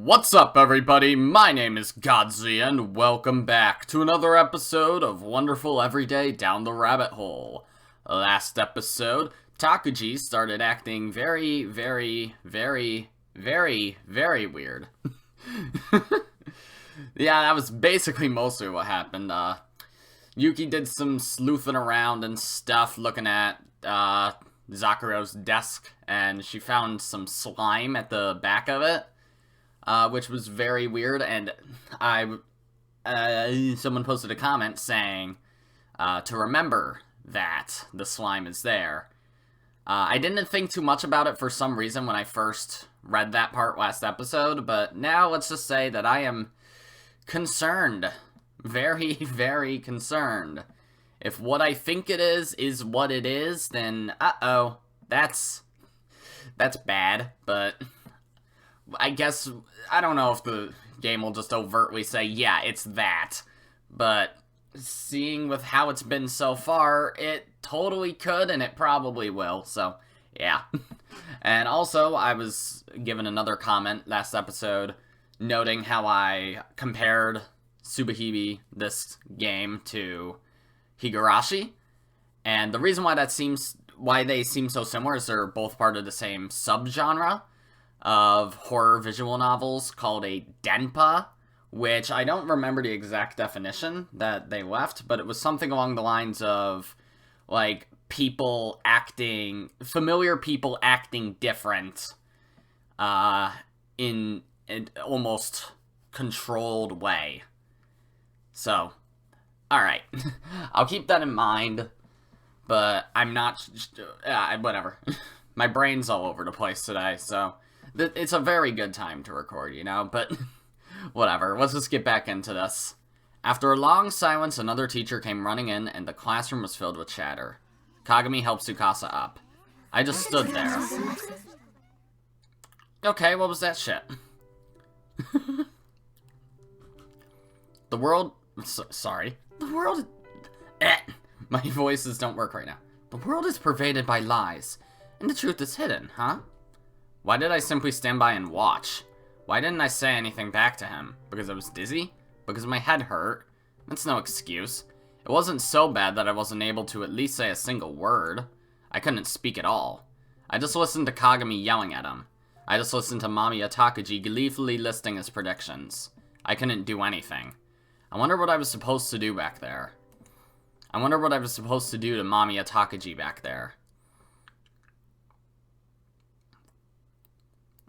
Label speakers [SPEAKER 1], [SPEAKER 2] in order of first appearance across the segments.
[SPEAKER 1] What's up, everybody? My name is Godzi, and welcome back to another episode of Wonderful Everyday Down the Rabbit Hole. Last episode, Takuji started acting very weird. Yeah, that was basically mostly what happened. Yuki did some sleuthing around and stuff, looking at, Zakuro's desk, and she found some slime at the back of it. Which was very weird, and someone posted a comment saying, to remember that the slime is there. I didn't think too much about it for some reason when I first read that part last episode, but now let's just say that I am concerned. Very concerned. If what I think it is what it is, then, that's bad, but I guess, I don't know if the game will just overtly say, yeah, it's that, but seeing with how it's been so far, it totally could, and it probably will, so, yeah. And also, I was given another comment last episode, noting how I compared Tsubihime, this game, to Higurashi, and the reason why they seem so similar is they're both part of the same subgenre of horror visual novels called a denpa, which I don't remember the exact definition that they left, but it was something along the lines of, like, familiar people acting different, in an almost controlled way. So, alright. I'll keep that in mind, but I'm not, whatever. My brain's all over the place today, so it's a very good time to record, you know, but whatever, let's just get back into this. After a long silence, another teacher came running in, and the classroom was filled with chatter. Kagami helped Tsukasa up. I just stood there. Okay, what was that shit? The world... sorry. The world... My voices don't work right now. The world is pervaded by lies, and the truth is hidden, huh? Why did I simply stand by and watch? Why didn't I say anything back to him? Because I was dizzy? Because my head hurt? That's no excuse. It wasn't so bad that I wasn't able to at least say a single word. I couldn't speak at all. I just listened to Kagami yelling at him. I just listened to Mamiya Takuji gleefully listing his predictions. I couldn't do anything. I wonder what I was supposed to do back there. I wonder what I was supposed to do to Mamiya Takuji back there.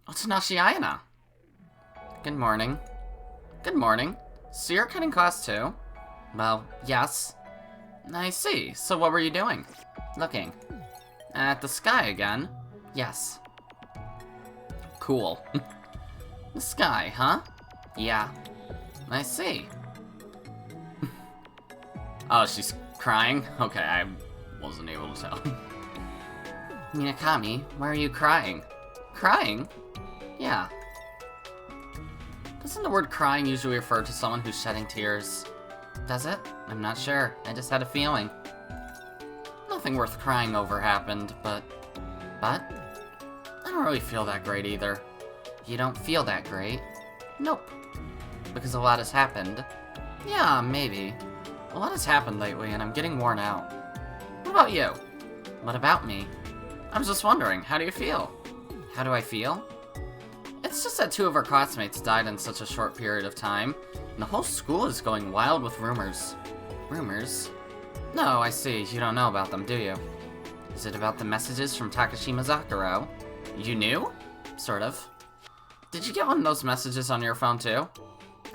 [SPEAKER 1] Otsunashi Ayana. Good morning. Good morning. So you're cutting class too? Well, yes. I see. So what were you doing? Looking. At the sky again? Yes. Cool. The sky, huh? Yeah. I see. Oh, she's crying? Okay, I wasn't able to tell. Minakami, why are you crying? Crying? Yeah. Doesn't the word crying usually refer to someone who's shedding tears? Does it? I'm not sure. I just had a feeling. Nothing worth crying over happened, but... I don't really feel that great either. You don't feel that great? Nope. Because a lot has happened? Yeah, maybe. A lot has happened lately, and I'm getting worn out. What about you? What about me? I was just wondering, how do you feel? How do I feel? It's just that two of our classmates died in such a short period of time, and the whole school is going wild with rumors. Rumors? No, I see. You don't know about them, do you? Is it about the messages from Takashima Zakuro? You knew? Sort of. Did you get one of those messages on your phone, too?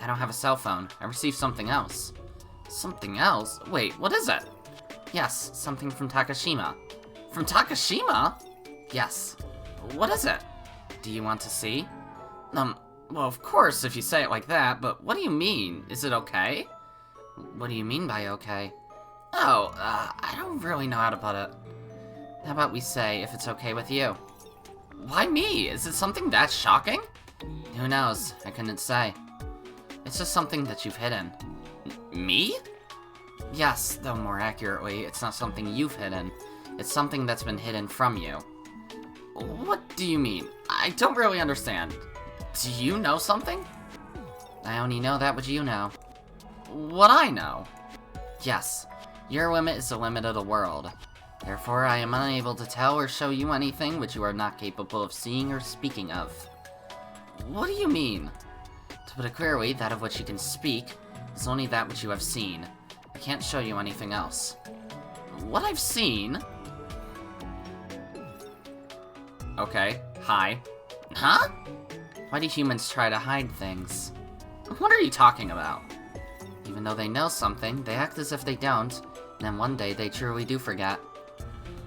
[SPEAKER 1] I don't have a cell phone. I received something else. Something else? Wait, what is it? Yes, something from Takashima. From Takashima? Yes. What is it? Do you want to see? Well, of course, if you say it like that, but what do you mean? Is it okay? What do you mean by okay? Oh, I don't really know how to put it. How about we say if it's okay with you? Why me? Is it something that shocking? Who knows? I couldn't say. It's just something that you've hidden. Me? Yes, though more accurately, it's not something you've hidden. It's something that's been hidden from you. What do you mean? I don't really understand. Do you know something? I only know that which you know. What I know? Yes, your limit is the limit of the world. Therefore, I am unable to tell or show you anything which you are not capable of seeing or speaking of. What do you mean? To put it clearly, that of which you can speak is only that which you have seen. I can't show you anything else. What I've seen? Okay, hi. Huh? Why do humans try to hide things? What are you talking about? Even though they know something, they act as if they don't, and then one day they truly do forget.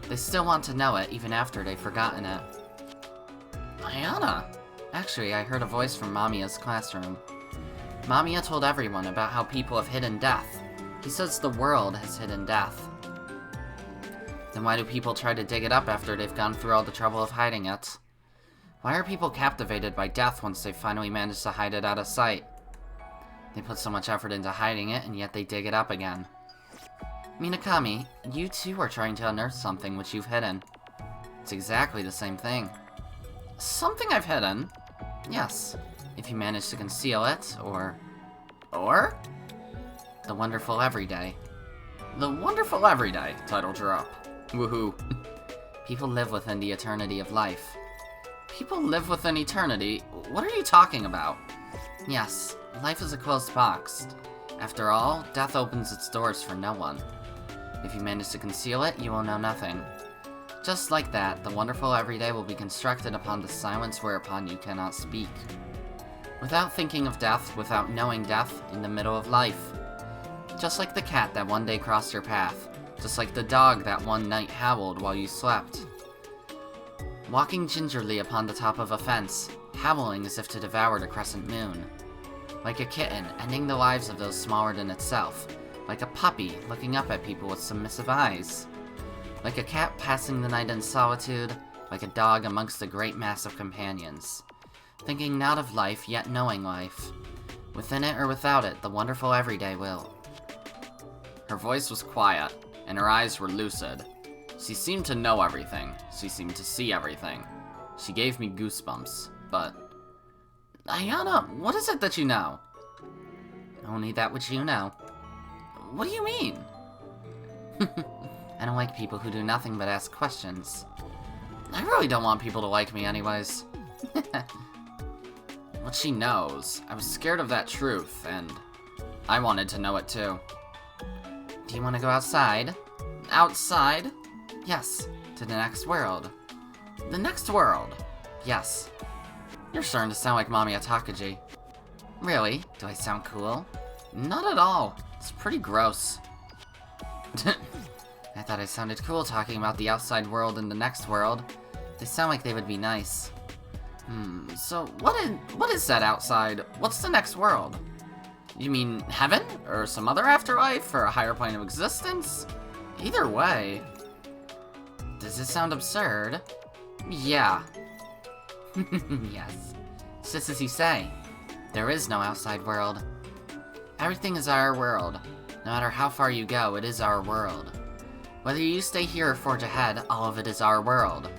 [SPEAKER 1] They still want to know it, even after they've forgotten it. Ayana! Actually, I heard a voice from Mamiya's classroom. Mamiya told everyone about how people have hidden death. He says the world has hidden death. Then why do people try to dig it up after they've gone through all the trouble of hiding it? Why are people captivated by death once they finally manage to hide it out of sight? They put so much effort into hiding it, and yet they dig it up again. Minakami, you too are trying to unearth something which you've hidden. It's exactly the same thing. Something I've hidden? Yes, if you manage to conceal it, or... The wonderful everyday. The wonderful everyday, title drop. Woohoo. People live within the eternity of life. People live within eternity? What are you talking about? Yes, life is a closed box. After all, death opens its doors for no one. If you manage to conceal it, you will know nothing. Just like that, the wonderful everyday will be constructed upon the silence whereupon you cannot speak. Without thinking of death, without knowing death, in the middle of life. Just like the cat that one day crossed your path. Just like the dog that one night howled while you slept. Walking gingerly upon the top of a fence, howling as if to devour the crescent moon. Like a kitten, ending the lives of those smaller than itself. Like a puppy, looking up at people with submissive eyes. Like a cat passing the night in solitude, like a dog amongst a great mass of companions. Thinking not of life, yet knowing life. Within it or without it, the wonderful everyday will. Her voice was quiet, and her eyes were lucid. She seemed to know everything. She seemed to see everything. She gave me goosebumps, but... Ayana, what is it that you know? Only that which you know. What do you mean? I don't like people who do nothing but ask questions. I really don't want people to like me anyways. What she knows, I was scared of that truth, and I wanted to know it too. Do you want to go outside? Outside? Yes, to the next world. The next world? Yes. You're starting to sound like Mamiya Takuji. Really? Do I sound cool? Not at all. It's pretty gross. I thought I sounded cool talking about the outside world and the next world. They sound like they would be nice. So what is that outside? What's the next world? You mean heaven? Or some other afterlife? Or a higher plane of existence? Either way. Does this sound absurd? Yeah. Yes. It's just as you say. There is no outside world. Everything is our world. No matter how far you go, it is our world. Whether you stay here or forge ahead, all of it is our world.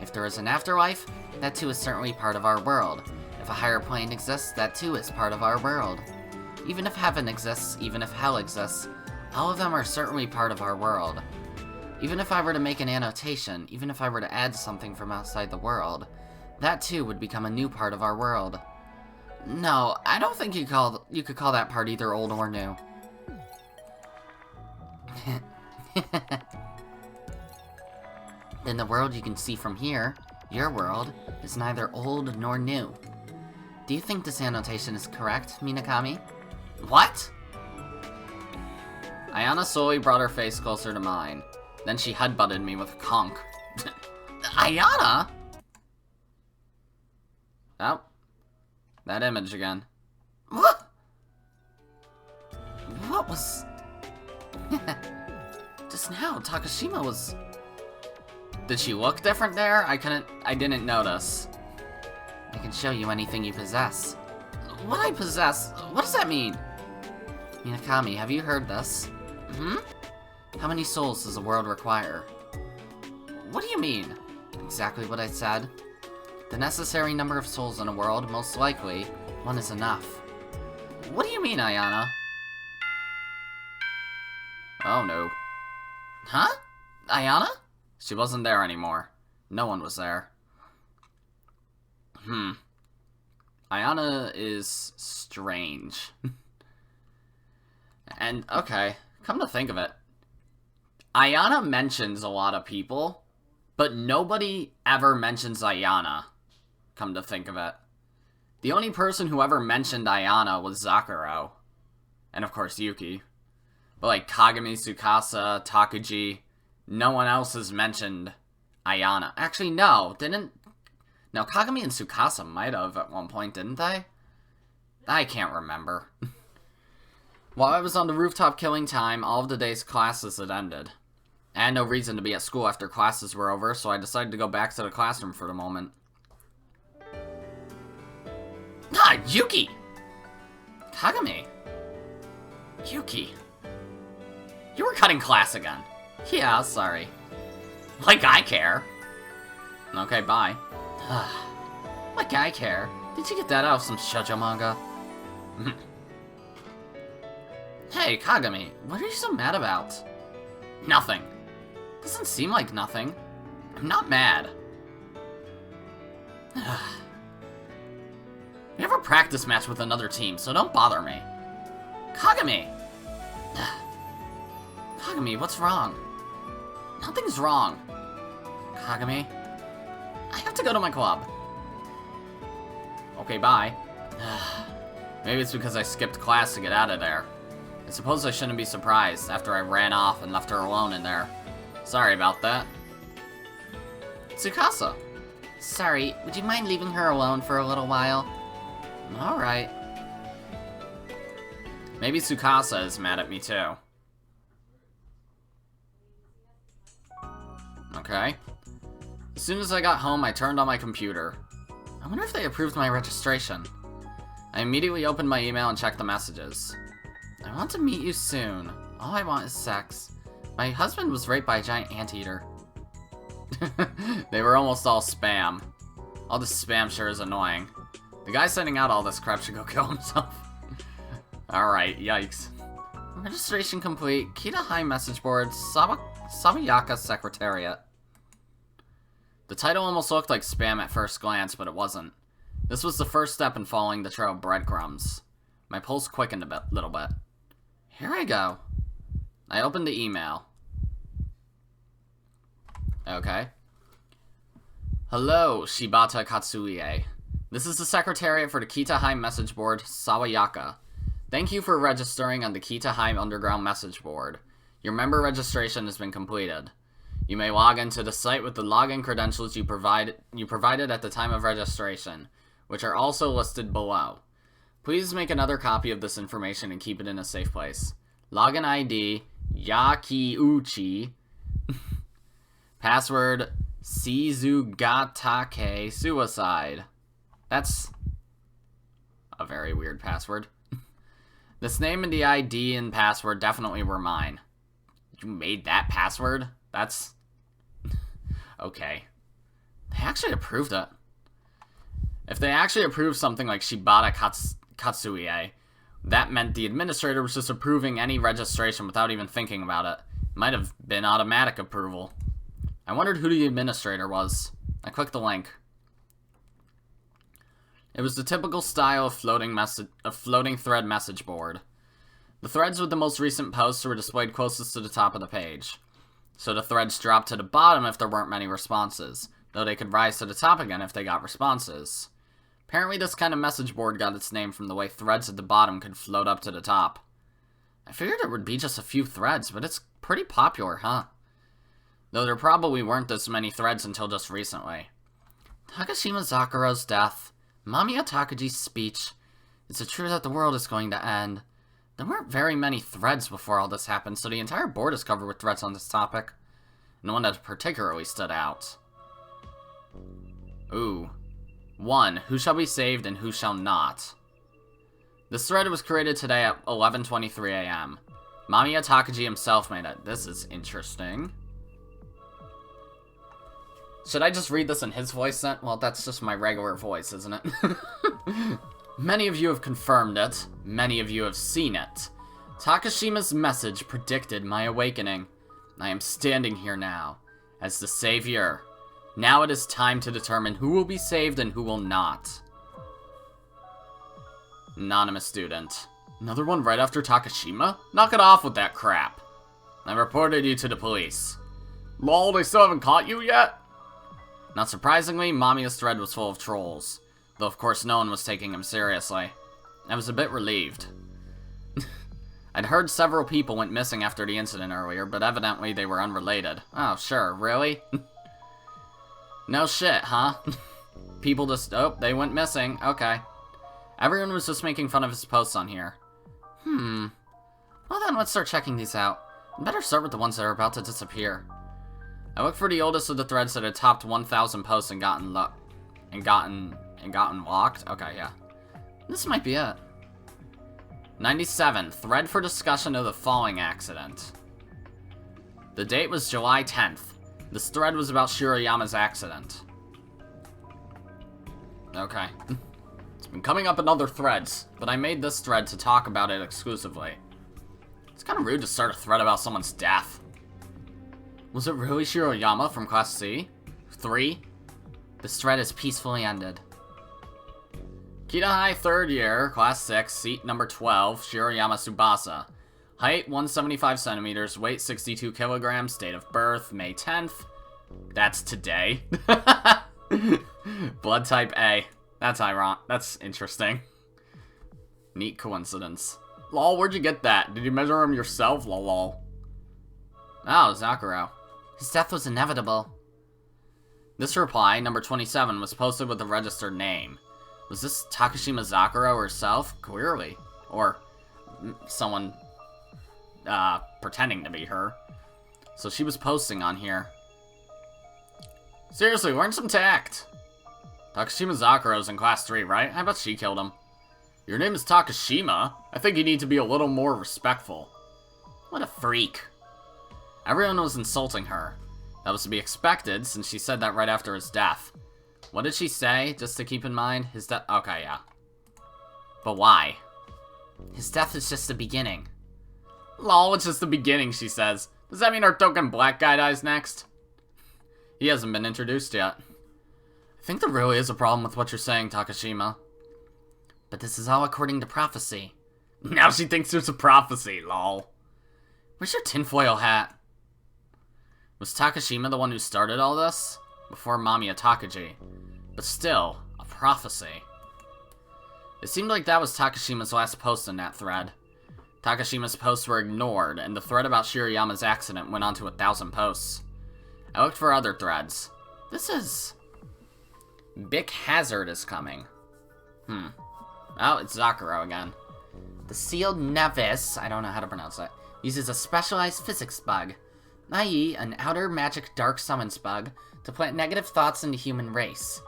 [SPEAKER 1] If there is an afterlife, that too is certainly part of our world. If a higher plane exists, that too is part of our world. Even if heaven exists, even if hell exists, all of them are certainly part of our world. Even if I were to make an annotation, even if I were to add something from outside the world, that too would become a new part of our world. No, I don't think you could call that part either old or new. Then the world you can see from here, your world, is neither old nor new. Do you think this annotation is correct, Minakami? What? Ayana slowly brought her face closer to mine. Then she headbutted me with a conch. Ayana? Oh. That image again. What? What was... Just now, Takashima was... Did she look different there? I didn't notice. I can show you anything you possess. What I possess? What does that mean? Minakami, have you heard this? How many souls does the world require? What do you mean? Exactly what I said. The necessary number of souls in a world, most likely, one is enough. What do you mean, Ayana? Oh no. Huh? Ayana? She wasn't there anymore. No one was there. Ayana is strange. And, okay, come to think of it, Ayana mentions a lot of people, but nobody ever mentions Ayana, come to think of it. The only person who ever mentioned Ayana was Zakuro. And of course Yuki. But like Kagami, Tsukasa, Takuji, no one else has mentioned Ayana. Actually, no, No, Kagami and Tsukasa might have at one point, didn't they? I can't remember. While I was on the rooftop killing time, all of the day's classes had ended. I had no reason to be at school after classes were over, so I decided to go back to the classroom for the moment. Ah, Yuki! Kagami. Yuki. You were cutting class again. Yeah, sorry. Like I care. Okay, bye. Like I care. Did you get that out of some shoujo manga? Hey, Kagami, what are you so mad about? Nothing. Doesn't seem like nothing. I'm not mad. We have a practice match with another team, so don't bother me. Kagami! Kagami, what's wrong? Nothing's wrong. Kagami, I have to go to my club. Okay, bye. Maybe it's because I skipped class to get out of there. I suppose I shouldn't be surprised after I ran off and left her alone in there. Sorry about that. Tsukasa. Sorry, would you mind leaving her alone for a little while? Alright. Maybe Tsukasa is mad at me too. Okay. As soon as I got home, I turned on my computer. I wonder if they approved my registration. I immediately opened my email and checked the messages. I want to meet you soon. All I want is sex. My husband was raped by a giant anteater. They were almost all spam. All this spam sure is annoying. The guy sending out all this crap should go kill himself. Alright, yikes. Registration complete. Kita High message board. Sabayaka Secretariat. The title almost looked like spam at first glance, but it wasn't. This was the first step in following the trail of breadcrumbs. My pulse quickened a little bit. Here I go. I opened the email. Okay. Hello, Shibata Katsuie. This is the Secretariat for the Kita High message board, Sawayaka. Thank you for registering on the Kita High Underground message board. Your member registration has been completed. You may log into the site with the login credentials you provided at the time of registration, which are also listed below. Please make another copy of this information and keep it in a safe place. Login ID, Yakiuchi. Password, Shizugatake Suicide. That's a very weird password. This name and the ID and password definitely were mine. You made that password? That's... okay. They actually approved it. If they actually approved something like Shibata Katsuie, that meant the administrator was just approving any registration without even thinking about it. Might have been automatic approval. I wondered who the administrator was. I clicked the link. It was the typical style of floating thread message board. The threads with the most recent posts were displayed closest to the top of the page. So the threads dropped to the bottom if there weren't many responses, though they could rise to the top again if they got responses. Apparently this kind of message board got its name from the way threads at the bottom could float up to the top. I figured it would be just a few threads, but it's pretty popular, huh? Though there probably weren't this many threads until just recently. Takashima Zakuro's death. Mamiya Takuji's speech. Is it true that the world is going to end? There weren't very many threads before all this happened, so the entire board is covered with threads on this topic. And the one that particularly stood out. Ooh. 1. Who shall be saved and who shall not? This thread was created today at 11:23 a.m. Mamiya Takuji himself made it. This is interesting. Should I just read this in his voice then? Well, that's just my regular voice, isn't it? Many of you have confirmed it. Many of you have seen it. Takashima's message predicted my awakening. I am standing here now, as the savior. Now it is time to determine who will be saved and who will not. Anonymous student. Another one right after Takashima? Knock it off with that crap. I reported you to the police. Lol, they still haven't caught you yet? Not surprisingly, Mamiya's thread was full of trolls. Though of course no one was taking him seriously. I was a bit relieved. I'd heard several people went missing after the incident earlier, but evidently they were unrelated. Oh, sure, really? No shit, huh? People just, oh, they went missing, okay. Everyone was just making fun of his posts on here. Well then, let's start checking these out. Better start with the ones that are about to disappear. I looked for the oldest of the threads that had topped 1,000 posts and gotten locked. Okay, yeah. This might be it. 97. Thread for discussion of the falling accident. The date was July 10th. This thread was about Shiroyama's accident. Okay. It's been coming up in other threads, but I made this thread to talk about it exclusively. It's kind of rude to start a thread about someone's death. Was it really Shiroyama from Class C? 3? This thread is peacefully ended. Kita High 3rd year, Class 6, seat number 12, Shiroyama Tsubasa. Height 175 centimeters, weight 62 kilograms, date of birth May 10th. That's today. Blood type A. That's ironic. That's interesting. Neat coincidence. Lol, where'd you get that? Did you measure him yourself? Lol. Oh, Zakuro. His death was inevitable. This reply, number 27, was posted with a registered name. Was this Takashima Zakuro herself? Clearly. Or someone pretending to be her. So she was posting on here. Seriously, learn some tact. Takashima Zakuro's in Class 3, right? How about she killed him? Your name is Takashima? I think you need to be a little more respectful. What a freak. Everyone was insulting her. That was to be expected, since she said that right after his death. What did she say, just to keep in mind? His death... Okay, yeah. But why? His death is just the beginning. Lol, it's just the beginning, she says. Does that mean our token black guy dies next? He hasn't been introduced yet. I think there really is a problem with what you're saying, Takashima. But this is all according to prophecy. Now she thinks there's a prophecy, lol. Where's your tinfoil hat? Was Takashima the one who started all this? Before Mamiya Takuji. But still, a prophecy. It seemed like that was Takashima's last post in that thread. Takashima's posts were ignored, and the thread about Shiroyama's accident went on to 1,000 posts. I looked for other threads. This is... Big Hazard is coming. Oh, it's Zakuro again. The sealed Nevis, I don't know how to pronounce that, uses a specialized physics bug, i.e. an outer magic dark summons bug, to plant negative thoughts into human race.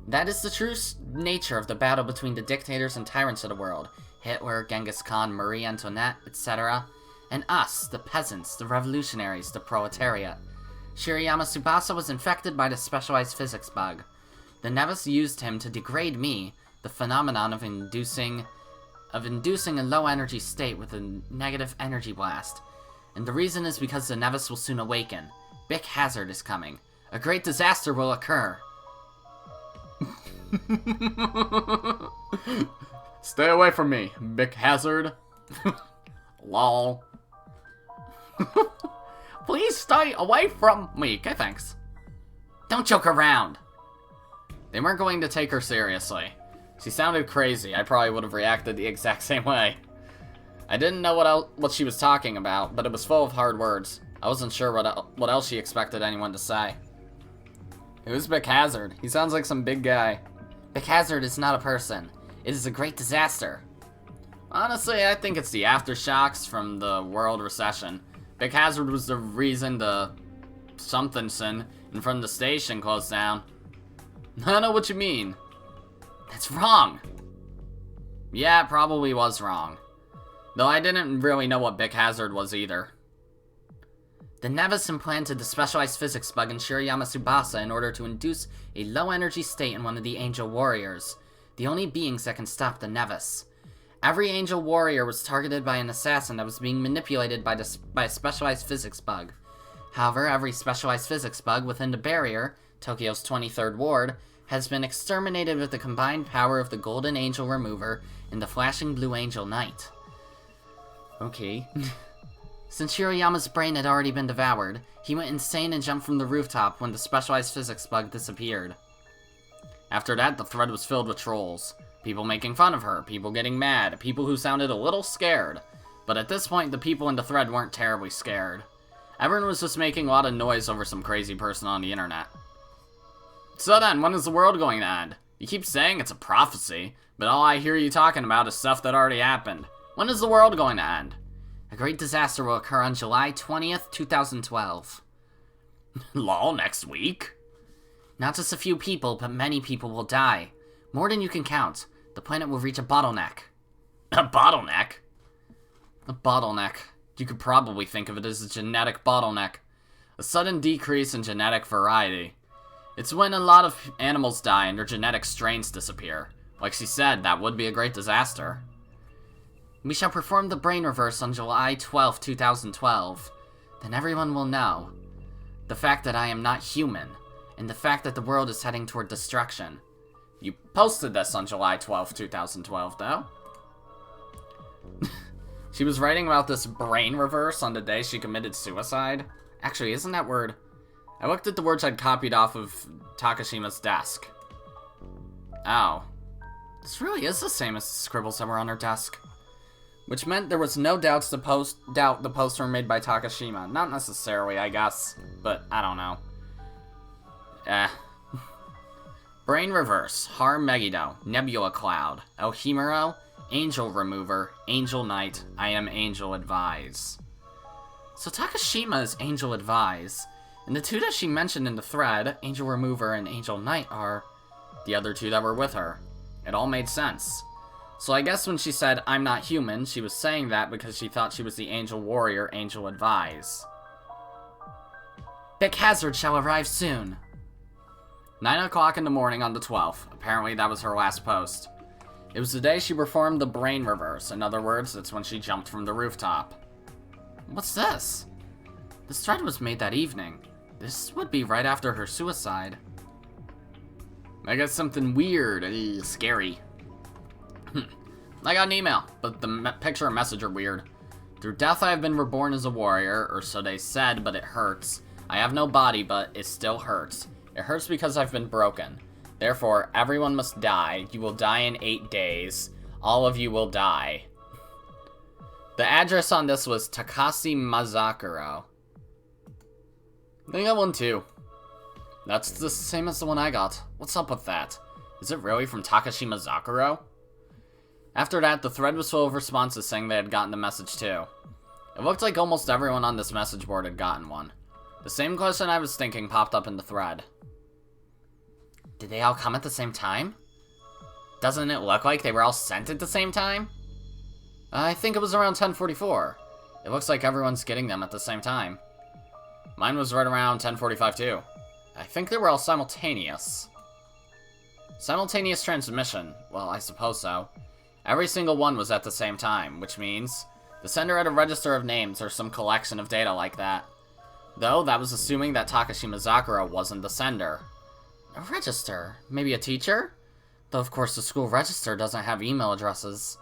[SPEAKER 1] That is the true nature of the battle between the dictators and tyrants of the world, Hitler, Genghis Khan, Marie Antoinette, etc., and us, the peasants, the revolutionaries, the proletariat. Shiroyama Tsubasa was infected by the specialized physics bug. The Nevis used him to degrade me, the phenomenon of inducing a low-energy state with a negative energy blast. And the reason is because the Nevis will soon awaken. Big Hazard is coming. A great disaster will occur. Stay away from me, Big Hazard. Lol. Please stay away from me. Okay, thanks. Don't joke around. They weren't going to take her seriously. She sounded crazy. I probably would have reacted the exact same way. I didn't know what she was talking about, but it was full of hard words. I wasn't sure what else she expected anyone to say. Who's Big Hazard? He sounds like some big guy. Big Hazard is not a person. It is a great disaster. Honestly, I think it's the aftershocks from the world recession. Big Hazard was the reason the somethingson in front of the station closed down. I know what you mean. That's wrong. Yeah, it probably was wrong. Though I didn't really know what Big Hazard was either. The Nevis implanted the specialized physics bug in Shirayama Tsubasa in order to induce a low-energy state in one of the Angel Warriors, the only beings that can stop the Nevis. Every Angel Warrior was targeted by an assassin that was being manipulated by a specialized physics bug. However, every specialized physics bug within the barrier, Tokyo's 23rd ward, has been exterminated with the combined power of the Golden Angel Remover and the Flashing Blue Angel Knight. Okay. Since Shirayama's brain had already been devoured, he went insane and jumped from the rooftop when the specialized physics bug disappeared. After that, the thread was filled with trolls. People making fun of her, people getting mad, people who sounded a little scared. But at this point, the people in the thread weren't terribly scared. Everyone was just making a lot of noise over some crazy person on the internet. So then, when is the world going to end? You keep saying it's a prophecy, but all I hear you talking about is stuff that already happened. When is the world going to end? A great disaster will occur on July 20th, 2012. Lol, next week? Not just a few people, but many people will die. More than you can count. The planet will reach a bottleneck. A bottleneck? A bottleneck. You could probably think of it as a genetic bottleneck. A sudden decrease in genetic variety. It's when a lot of animals die and their genetic strains disappear. Like she said, that would be a great disaster. We shall perform the brain reverse on July 12, 2012. Then everyone will know. The fact that I am not human, and the fact that the world is heading toward destruction. You posted this on July 12, 2012, though. She was writing about this brain reverse on the day she committed suicide. Actually, isn't that word? I looked at the words I'd copied off of Takashima's desk. Oh. This really is the same as the scribbles that were on her desk. Which meant there was no doubt the posts were made by Takashima. Not necessarily, I guess. But, I don't know. Brain Reverse, Har Megiddo, Nebula Cloud, El Himuro, Angel Remover, Angel Knight, I am Angel Advise. So Takashima is Angel Advise, and the two that she mentioned in the thread, Angel Remover and Angel Knight, are the other two that were with her. It all made sense. So I guess when she said, I'm not human, she was saying that because she thought she was the Angel Warrior, Angel Advise. Big Hazard shall arrive soon. 9 o'clock in the morning on the 12th. Apparently that was her last post. It was the day she performed the brain reverse. In other words, it's when she jumped from the rooftop. What's this? This thread was made that evening. This would be right after her suicide. I got something weird, scary. I got an email, but the picture and message are weird. Through death I have been reborn as a warrior, or so they said, but it hurts. I have no body, but it still hurts. It hurts because I've been broken. Therefore, everyone must die. You will die in 8 days. All of you will die. The address on this was Takashi Mazakuro. I got one too. That's the same as the one I got. What's up with that? Is it really from Takashi Mazakuro? After that, the thread was full of responses saying they had gotten the message too. It looked like almost everyone on this message board had gotten one. The same question I was thinking popped up in the thread. Did they all come at the same time? Doesn't it look like they were all sent at the same time? I think it was around 10:44. It looks like everyone's getting them at the same time. Mine was right around 10:45 too. I think they were all simultaneous. Simultaneous transmission. Well, I suppose so. Every single one was at the same time, which means the sender had a register of names or some collection of data like that. Though, that was assuming that Takashi Mazakura wasn't the sender. A register? Maybe a teacher? Though, of course, the school register doesn't have email addresses.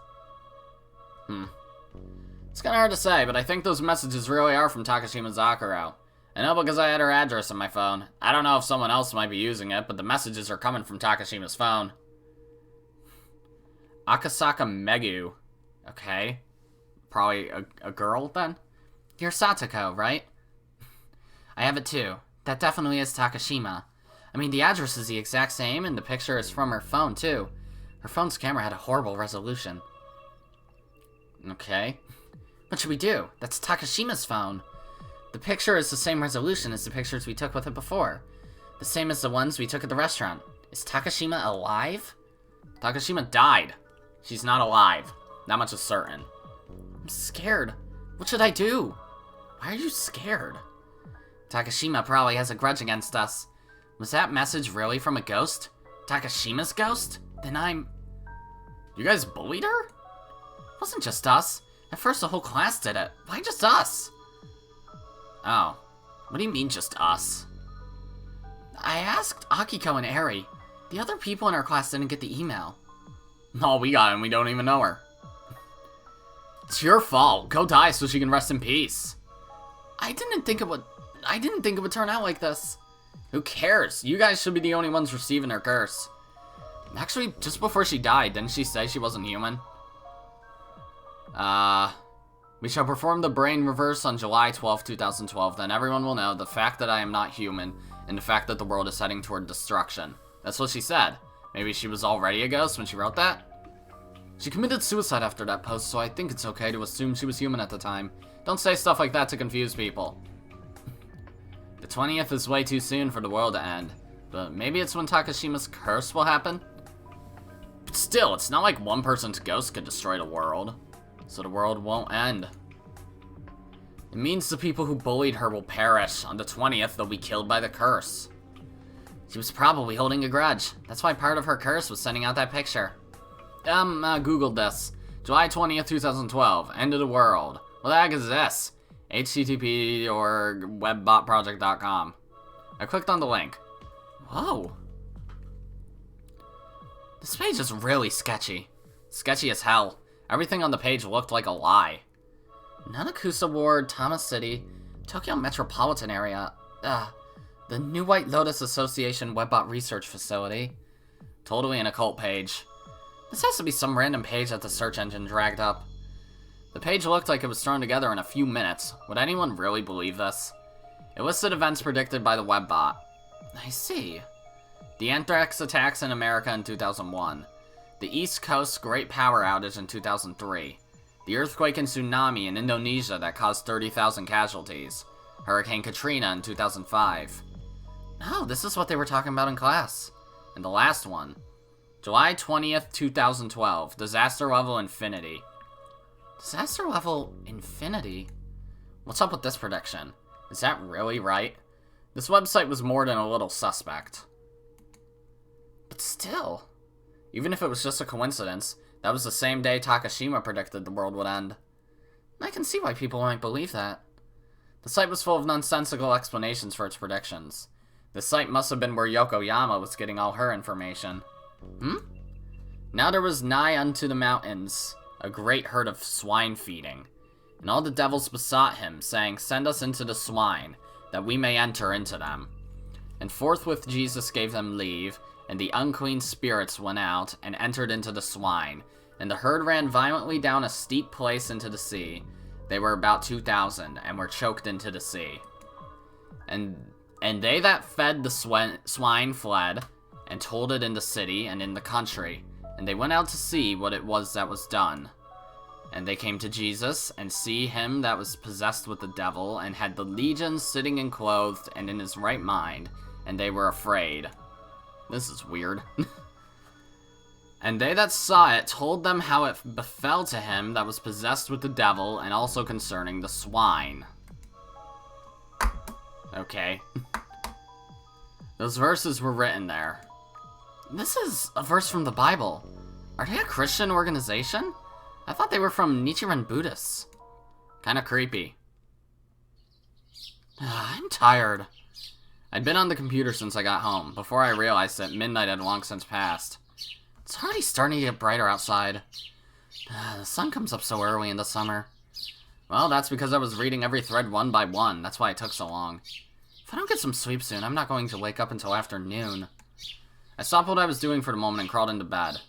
[SPEAKER 1] It's kinda hard to say, but I think those messages really are from Takashi Mazakura. I know because I had her address on my phone. I don't know if someone else might be using it, but the messages are coming from Takashima's phone. Akasaka Megu. Okay. Probably a girl, then? You're Satoko, right? I have it too. That definitely is Takashima. I mean, the address is the exact same, and the picture is from her phone, too. Her phone's camera had a horrible resolution. Okay. What should we do? That's Takashima's phone. The picture is the same resolution as the pictures we took with it before. The same as the ones we took at the restaurant. Is Takashima alive? Takashima died. She's not alive. That much is certain. I'm scared. What should I do? Why are you scared? Takashima probably has a grudge against us. Was that message really from a ghost? Takashima's ghost? Then You guys bullied her? It wasn't just us. At first the whole class did it. Why just us? Oh. What do you mean just us? I asked Akiko and Eri. The other people in our class didn't get the email. No, we got it and we don't even know her. It's your fault. Go die so she can rest in peace. I didn't think it would turn out like this. Who cares? You guys should be the only ones receiving her curse. Actually, just before she died, didn't she say she wasn't human? We shall perform the brain reverse on July 12, 2012. Then everyone will know the fact that I am not human and the fact that the world is heading toward destruction. That's what she said. Maybe she was already a ghost when she wrote that? She committed suicide after that post, so I think it's okay to assume she was human at the time. Don't say stuff like that to confuse people. The 20th is way too soon for the world to end, but maybe it's when Takashima's curse will happen? But still, it's not like one person's ghost could destroy the world, so the world won't end. It means the people who bullied her will perish. On the 20th, they'll be killed by the curse. She was probably holding a grudge. That's why part of her curse was sending out that picture. Googled this. July 20th, 2012. End of the world. What the heck is this? HTTP or webbotproject.com. I clicked on the link. Whoa. This page is really sketchy. Sketchy as hell. Everything on the page looked like a lie. Nanakusa Ward, Tama City, Tokyo Metropolitan Area. The New White Lotus Association Webbot Research Facility. Totally an occult page. This has to be some random page that the search engine dragged up. The page looked like it was thrown together in a few minutes. Would anyone really believe this? It listed events predicted by the Webbot. I see. The anthrax attacks in America in 2001. The East Coast Great Power Outage in 2003. The earthquake and tsunami in Indonesia that caused 30,000 casualties. Hurricane Katrina in 2005. Oh, this is what they were talking about in class. And the last one. July 20th, 2012. Disaster level infinity. Disaster level infinity? What's up with this prediction? Is that really right? This website was more than a little suspect. But still, even if it was just a coincidence, that was the same day Takashima predicted the world would end. I can see why people might believe that. The site was full of nonsensical explanations for its predictions. The site must have been where Yokoyama was getting all her information. Now there was nigh unto the mountains a great herd of swine feeding, and all the devils besought him, saying, Send us into the swine, that we may enter into them. And forthwith Jesus gave them leave, and the unclean spirits went out, and entered into the swine, and the herd ran violently down a steep place into the sea. They were about 2,000, and were choked into the sea. And they that fed the swine fled, and told it in the city and in the country. And they went out to see what it was that was done. And they came to Jesus, and see him that was possessed with the devil, and had the legions sitting and clothed, and in his right mind, and they were afraid. This is weird. And they that saw it told them how it befell to him that was possessed with the devil, and also concerning the swine. Okay. Those verses were written there. This is a verse from the Bible. Are they a Christian organization? I thought they were from Nichiren Buddhists. Kinda creepy. I'm tired. I'd been on the computer since I got home, before I realized that midnight had long since passed. It's already starting to get brighter outside. The sun comes up so early in the summer. Well, that's because I was reading every thread one by one. That's why it took so long. If I don't get some sleep soon, I'm not going to wake up until afternoon. I stopped what I was doing for the moment and crawled into bed.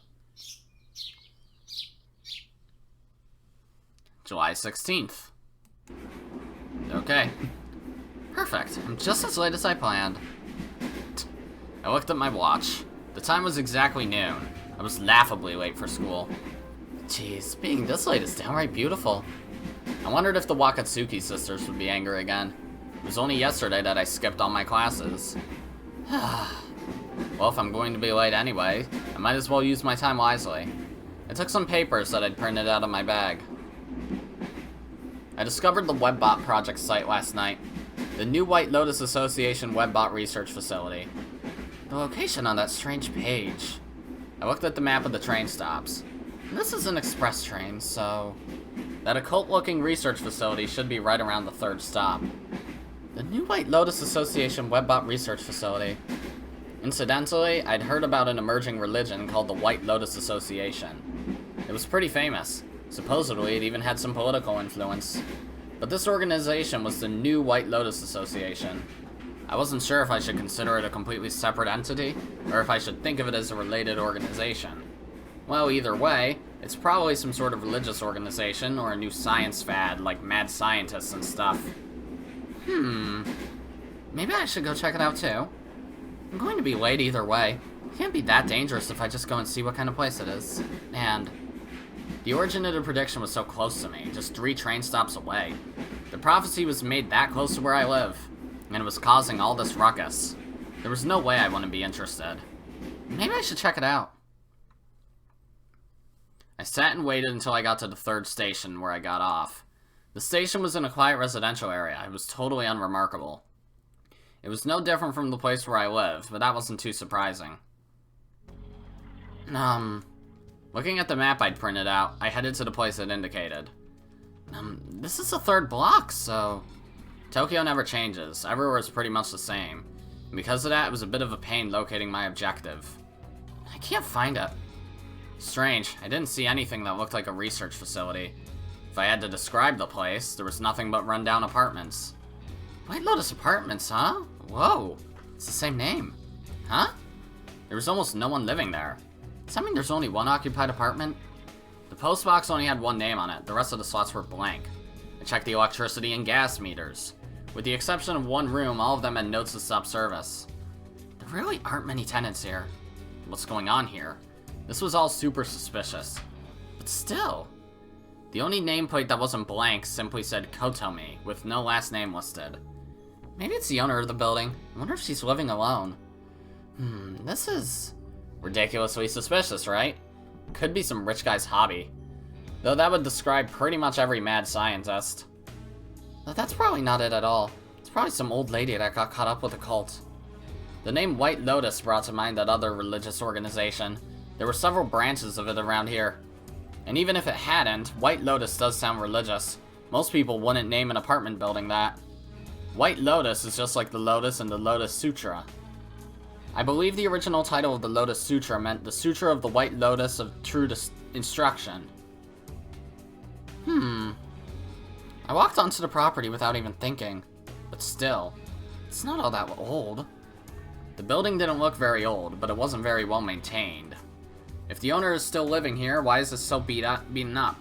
[SPEAKER 1] July 16th. Okay. Perfect. I'm just as late as I planned. I looked at my watch. The time was exactly noon. I was laughably late for school. Jeez, being this late is downright beautiful. I wondered if the Wakatsuki sisters would be angry again. It was only yesterday that I skipped all my classes. Well, if I'm going to be late anyway, I might as well use my time wisely. I took some papers that I'd printed out of my bag. I discovered the Webbot project site last night. The New White Lotus Association Webbot Research Facility. The location on that strange page. I looked at the map of the train stops. This is an express train, so... That occult-looking research facility should be right around the third stop. The New White Lotus Association Webbot Research Facility. Incidentally, I'd heard about an emerging religion called the White Lotus Association. It was pretty famous. Supposedly, it even had some political influence. But this organization was the New White Lotus Association. I wasn't sure if I should consider it a completely separate entity, or if I should think of it as a related organization. Well, either way, it's probably some sort of religious organization, or a new science fad, like mad scientists and stuff. Maybe I should go check it out too. I'm going to be late either way. It can't be that dangerous if I just go and see what kind of place it is. And the originated prediction was so close to me, just 3 train stops away. The prophecy was made that close to where I live, and it was causing all this ruckus. There was no way I wouldn't be interested. Maybe I should check it out. I sat and waited until I got to the 3rd station where I got off. The station was in a quiet residential area. It was totally unremarkable. It was no different from the place where I live, but that wasn't too surprising. Looking at the map I'd printed out, I headed to the place it indicated. This is the 3rd block, so... Tokyo never changes. Everywhere is pretty much the same. And because of that, it was a bit of a pain locating my objective. I can't find it. Strange, I didn't see anything that looked like a research facility. If I had to describe the place, there was nothing but rundown apartments. White Lotus Apartments, huh? Whoa, it's the same name. Huh? There was almost no one living there. Does that mean there's only one occupied apartment? The post box only had one name on it, the rest of the slots were blank. I checked the electricity and gas meters. With the exception of one room, all of them had notes to stop service. There really aren't many tenants here. What's going on here? This was all super suspicious. But still, the only nameplate that wasn't blank simply said Kotomi, with no last name listed. Maybe it's the owner of the building. I wonder if she's living alone. This is ridiculously suspicious, right? Could be some rich guy's hobby. Though that would describe pretty much every mad scientist. But that's probably not it at all. It's probably some old lady that got caught up with a cult. The name White Lotus brought to mind that other religious organization. There were several branches of it around here. And even if it hadn't, White Lotus does sound religious. Most people wouldn't name an apartment building that. White Lotus is just like the Lotus and the Lotus Sutra. I believe the original title of the Lotus Sutra meant the Sutra of the White Lotus of True Instruction. I walked onto the property without even thinking. But still, it's not all that old. The building didn't look very old, but it wasn't very well maintained. If the owner is still living here, why is this so beaten up?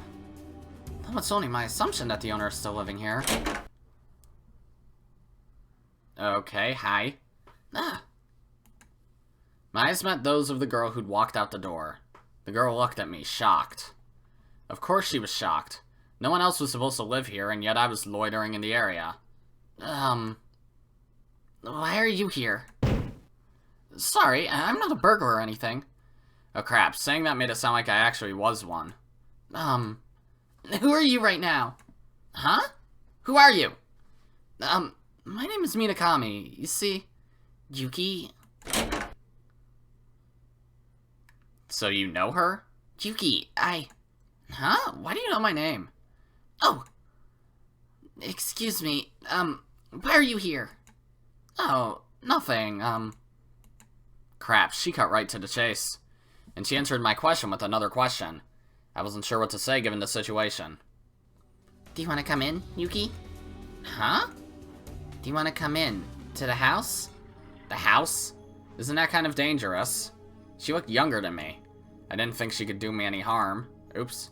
[SPEAKER 1] Though it's only my assumption that the owner is still living here. Okay, hi. My eyes met those of the girl who'd walked out the door. The girl looked at me, shocked. Of course she was shocked. No one else was supposed to live here, and yet I was loitering in the area. Why are you here? Sorry, I'm not a burglar or anything. Oh crap, saying that made it sound like I actually was one. Who are you right now? Huh? Who are you? My name is Minakami. You see, Yuki... So you know her? Yuki, Huh? Why do you know my name? Oh! Excuse me, why are you here? Oh, nothing, Crap, she cut right to the chase. And she answered my question with another question. I wasn't sure what to say given the situation. Do you want to come in, Yuki? Huh? Do you want to come in? To the house? The house? Isn't that kind of dangerous? She looked younger than me. I didn't think she could do me any harm. Oops.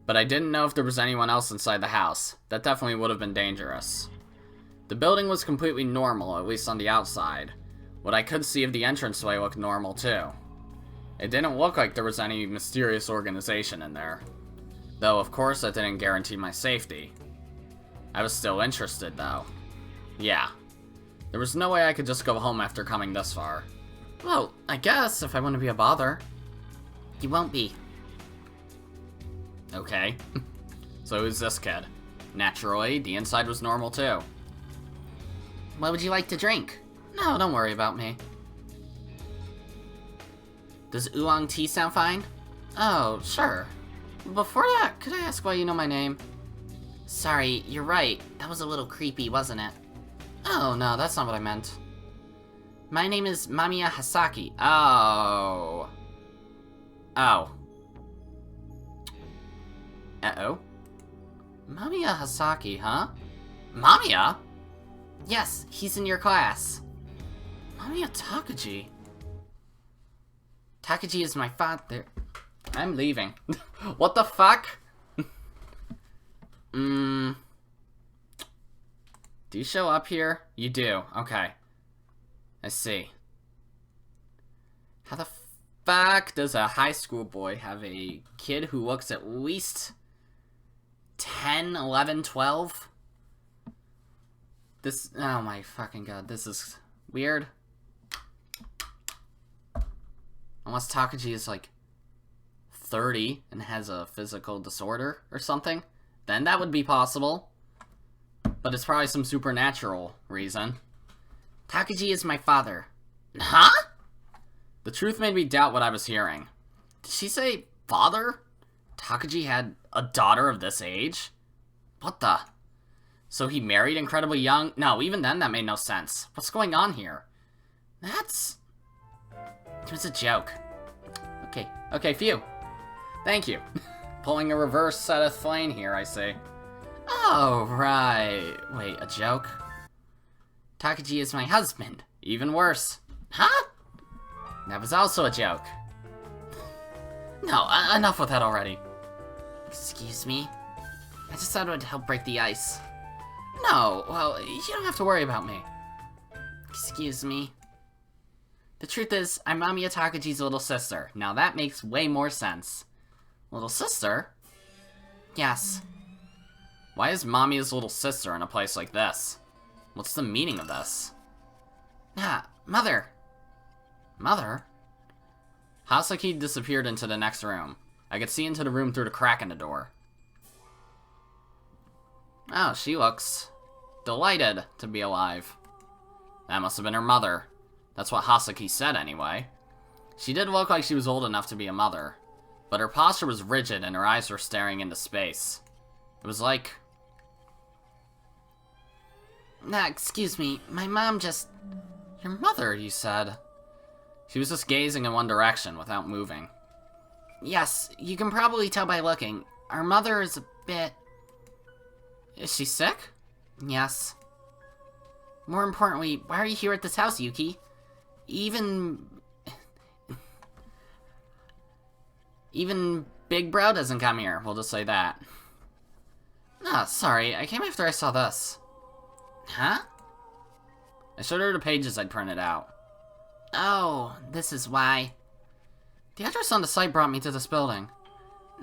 [SPEAKER 1] But I didn't know if there was anyone else inside the house. That definitely would have been dangerous. The building was completely normal, at least on the outside. What I could see of the entranceway looked normal too. It didn't look like there was any mysterious organization in there. Though, of course, that didn't guarantee my safety. I was still interested, though. Yeah. There was no way I could just go home after coming this far. Well, I guess, if I want to be a bother. You won't be. Okay. So who's this kid? Naturally, the inside was normal too. What would you like to drink? No, don't worry about me. Does oolong tea sound fine? Oh, sure. Before that, could I ask why you know my name? Sorry, you're right. That was a little creepy, wasn't it? Oh, no, that's not what I meant. My name is Mamiya Hasaki. Oh. Oh. Uh-oh. Mamiya Hasaki, huh? Mamiya? Yes, he's in your class. Mamiya Takuji. Takuji is my father. I'm leaving. What the fuck? Do you show up here? You do. Okay. I see. How the fuck does a high school boy have a kid who looks at least 10, 11, 12? This, oh my fucking god, this is weird. Unless Takuji is like 30 and has a physical disorder or something, then that would be possible. But it's probably some supernatural reason. Takuji is my father. Huh? The truth made me doubt what I was hearing. Did she say father? Takuji had a daughter of this age? What the? So he married incredibly young? No, even then that made no sense. What's going on here? It was a joke. Okay, phew. Thank you. Pulling a reverse Seth Flane here, I see. Oh, right. Wait, a joke? Takuji is my husband. Even worse. Huh? That was also a joke. No, enough with that already. Excuse me? I just thought it would help break the ice. No, well, you don't have to worry about me. Excuse me? The truth is, I'm Mamiya Takuji's little sister. Now that makes way more sense. Little sister? Yes. Why is Mamiya's little sister in a place like this? What's the meaning of this? Ah, Mother. Mother? Hasaki disappeared into the next room. I could see into the room through the crack in the door. Oh, she looks delighted to be alive. That must have been her mother. That's what Hasaki said anyway. She did look like she was old enough to be a mother, but her posture was rigid and her eyes were staring into space. It was like... excuse me, my mom just... Your mother, you said? She was just gazing in one direction without moving. Yes, you can probably tell by looking. Our mother is a bit... Is she sick? Yes. More importantly, why are you here at this house, Yuki? Even Big Bro doesn't come here, we'll just say that. Ah, sorry, I came after I saw this. Huh? I showed her the pages I'd printed out. Oh, this is why. The address on the site brought me to this building.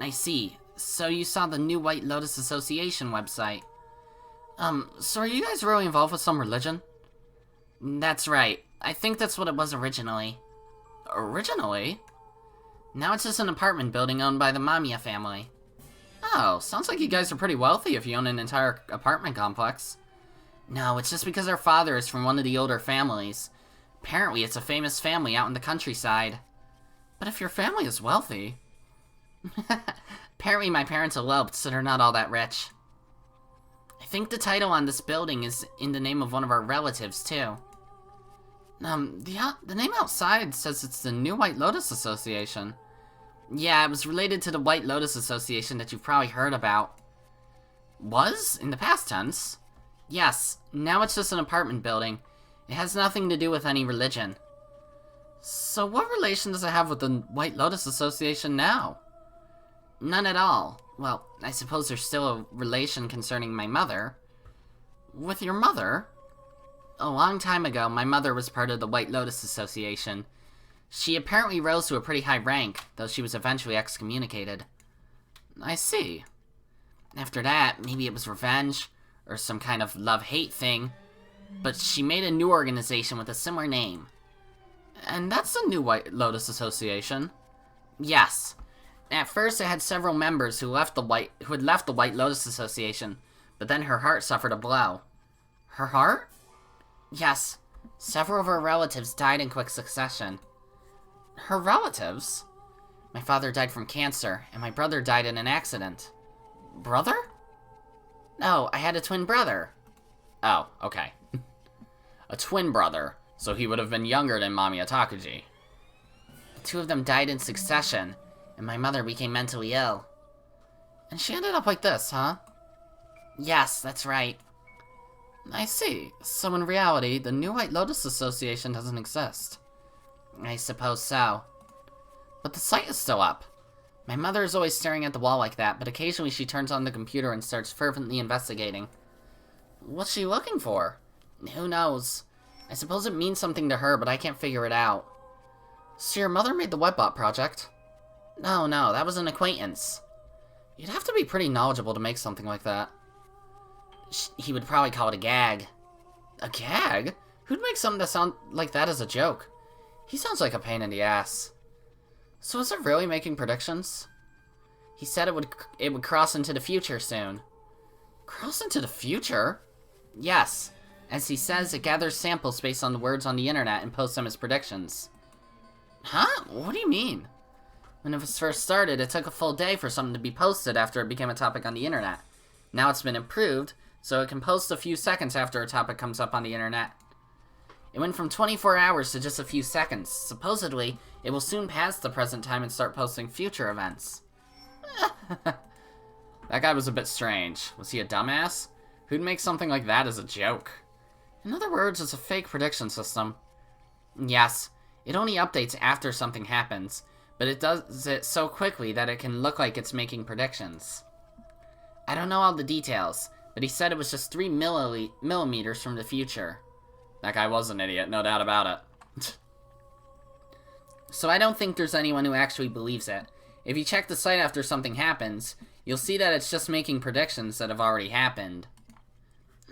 [SPEAKER 1] I see. So you saw the new White Lotus Association website. So are you guys really involved with some religion? That's right. I think that's what it was originally. Originally? Now it's just an apartment building owned by the Mamiya family. Oh, sounds like you guys are pretty wealthy if you own an entire apartment complex. No, it's just because our father is from one of the older families. Apparently it's a famous family out in the countryside. But if your family is wealthy... Apparently my parents eloped, so they're not all that rich. I think the title on this building is in the name of one of our relatives, too. The name outside says it's the New White Lotus Association. Yeah, it was related to the White Lotus Association that you've probably heard about. Was? In the past tense? Yes, now it's just an apartment building. It has nothing to do with any religion. So what relation does it have with the White Lotus Association now? None at all. Well, I suppose there's still a relation concerning my mother. With your mother? A long time ago, my mother was part of the White Lotus Association. She apparently rose to a pretty high rank, though she was eventually excommunicated. I see. After that, maybe it was revenge, or some kind of love-hate thing, but she made a new organization with a similar name. And that's the New White Lotus Association? Yes. At first, it had several members who had left the White Lotus Association, but then her heart suffered a blow. Her heart? Yes. Several of her relatives died in quick succession. Her relatives? My father died from cancer, and my brother died in an accident. Brother? No, I had a twin brother. Oh, okay. A twin brother, so he would have been younger than Mamiya Takuji. The two of them died in succession, and my mother became mentally ill. And she ended up like this, huh? Yes, that's right. I see. So in reality, the New White Lotus Association doesn't exist. I suppose so. But the site is still up. My mother is always staring at the wall like that, but occasionally she turns on the computer and starts fervently investigating. What's she looking for? Who knows? I suppose it means something to her, but I can't figure it out. So your mother made the Webbot project? No, that was an acquaintance. You'd have to be pretty knowledgeable to make something like that. He would probably call it a gag. A gag? Who'd make something that sound like that as a joke? He sounds like a pain in the ass. So is it really making predictions? He said it would cross into the future soon. Cross into the future? Yes. As he says, it gathers samples based on the words on the internet and posts them as predictions. Huh? What do you mean? When it was first started, it took a full day for something to be posted after it became a topic on the internet. Now it's been improved, so it can post a few seconds after a topic comes up on the internet. It went from 24 hours to just a few seconds. Supposedly, it will soon pass the present time and start posting future events. That guy was a bit strange. Was he a dumbass? Who'd make something like that as a joke? In other words, it's a fake prediction system. Yes, it only updates after something happens, but it does it so quickly that it can look like it's making predictions. I don't know all the details, but he said it was just 3 millimeters from the future. That guy was an idiot, no doubt about it. So I don't think there's anyone who actually believes it. If you check the site after something happens, you'll see that it's just making predictions that have already happened.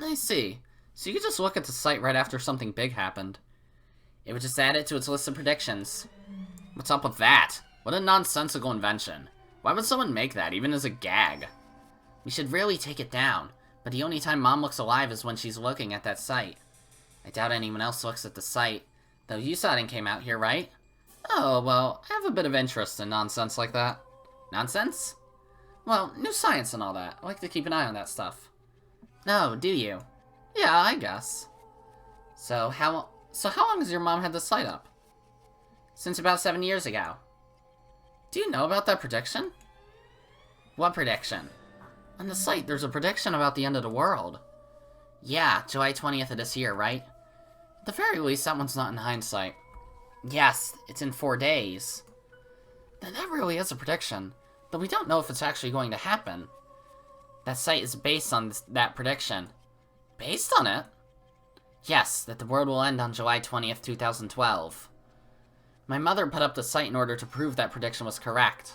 [SPEAKER 1] I see. So you could just look at the site right after something big happened. It would just add it to its list of predictions. What's up with that? What a nonsensical invention. Why would someone make that, even as a gag? We should really take it down, but the only time Mom looks alive is when she's looking at that site. I doubt anyone else looks at the site, though you saw it came out here, right? Oh, well, I have a bit of interest in nonsense like that. Nonsense? Well, new science and all that. I like to keep an eye on that stuff. No, do you? Yeah, I guess. So how long has your mom had this site up? Since about 7 years ago. Do you know about that prediction? What prediction? On the site, there's a prediction about the end of the world. Yeah, July 20th of this year, right? At the very least, that one's not in hindsight. Yes, it's in 4 days. Then that really is a prediction, though we don't know if it's actually going to happen. That site is based on that prediction. Based on it? Yes, that the world will end on July 20th, 2012. My mother put up the site in order to prove that prediction was correct,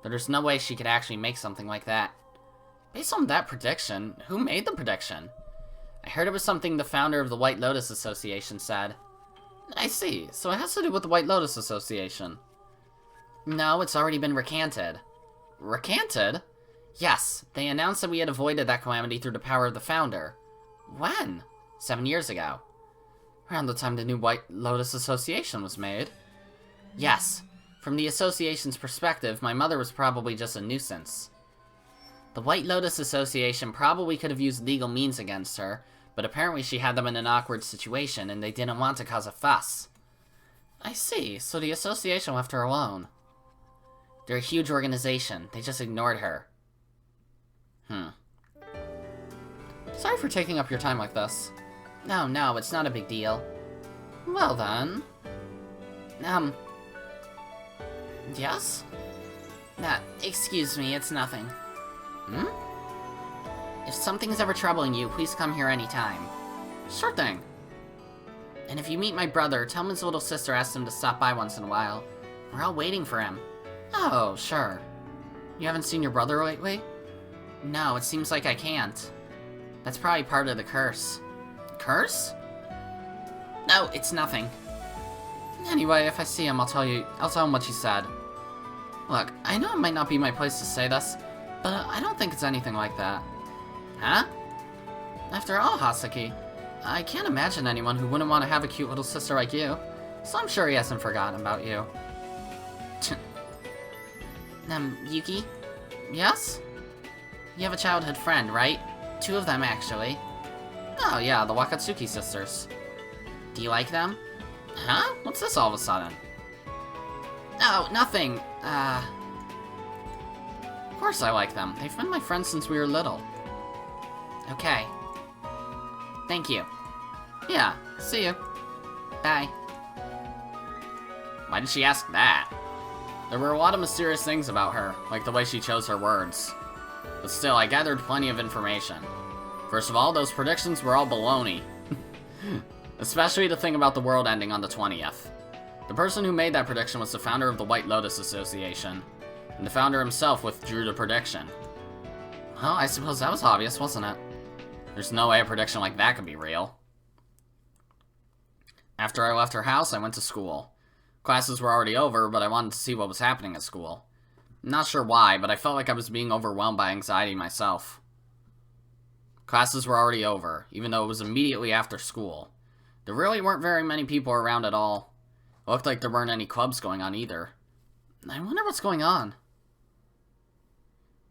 [SPEAKER 1] but there's no way she could actually make something like that. Based on that prediction, who made the prediction? I heard it was something the founder of the White Lotus Association said. I see, so it has to do with the White Lotus Association. No, it's already been recanted. Recanted? Yes, they announced that we had avoided that calamity through the power of the founder. When? 7 years ago. Around the time the new White Lotus Association was made. Yes, from the association's perspective, my mother was probably just a nuisance. The White Lotus Association probably could have used legal means against her, but apparently she had them in an awkward situation and they didn't want to cause a fuss. I see, so the association left her alone. They're a huge organization, they just ignored her. Sorry for taking up your time like this. No, it's not a big deal. Well then... Yes? Excuse me, it's nothing. If something's ever troubling you, please come here anytime. Sure thing. And if you meet my brother, tell him his little sister asked him to stop by once in a while. We're all waiting for him. Oh, sure. You haven't seen your brother lately? No, it seems like I can't. That's probably part of the curse. Curse? No, it's nothing. Anyway, if I see him, I'll tell him what you said. Look, I know it might not be my place to say this, but I don't think it's anything like that. Huh? After all, Hasaki, I can't imagine anyone who wouldn't want to have a cute little sister like you, so I'm sure he hasn't forgotten about you. Yuki? Yes? You have a childhood friend, right? 2 of them, actually. Oh yeah, the Wakatsuki sisters. Do you like them? Huh? What's this all of a sudden? Oh, nothing. Of course I like them. They've been my friends since we were little. Okay. Thank you. Yeah, see you. Bye. Why did she ask that? There were a lot of mysterious things about her, like the way she chose her words. But still, I gathered plenty of information. First of all, those predictions were all baloney. Especially the thing about the world ending on the 20th. The person who made that prediction was the founder of the White Lotus Association, and the founder himself withdrew the prediction. Well, I suppose that was obvious, wasn't it? There's no way a prediction like that could be real. After I left her house, I went to school. Classes were already over, but I wanted to see what was happening at school. I'm not sure why, but I felt like I was being overwhelmed by anxiety myself. Classes were already over, even though it was immediately after school. There really weren't very many people around at all. It looked like there weren't any clubs going on either. I wonder what's going on.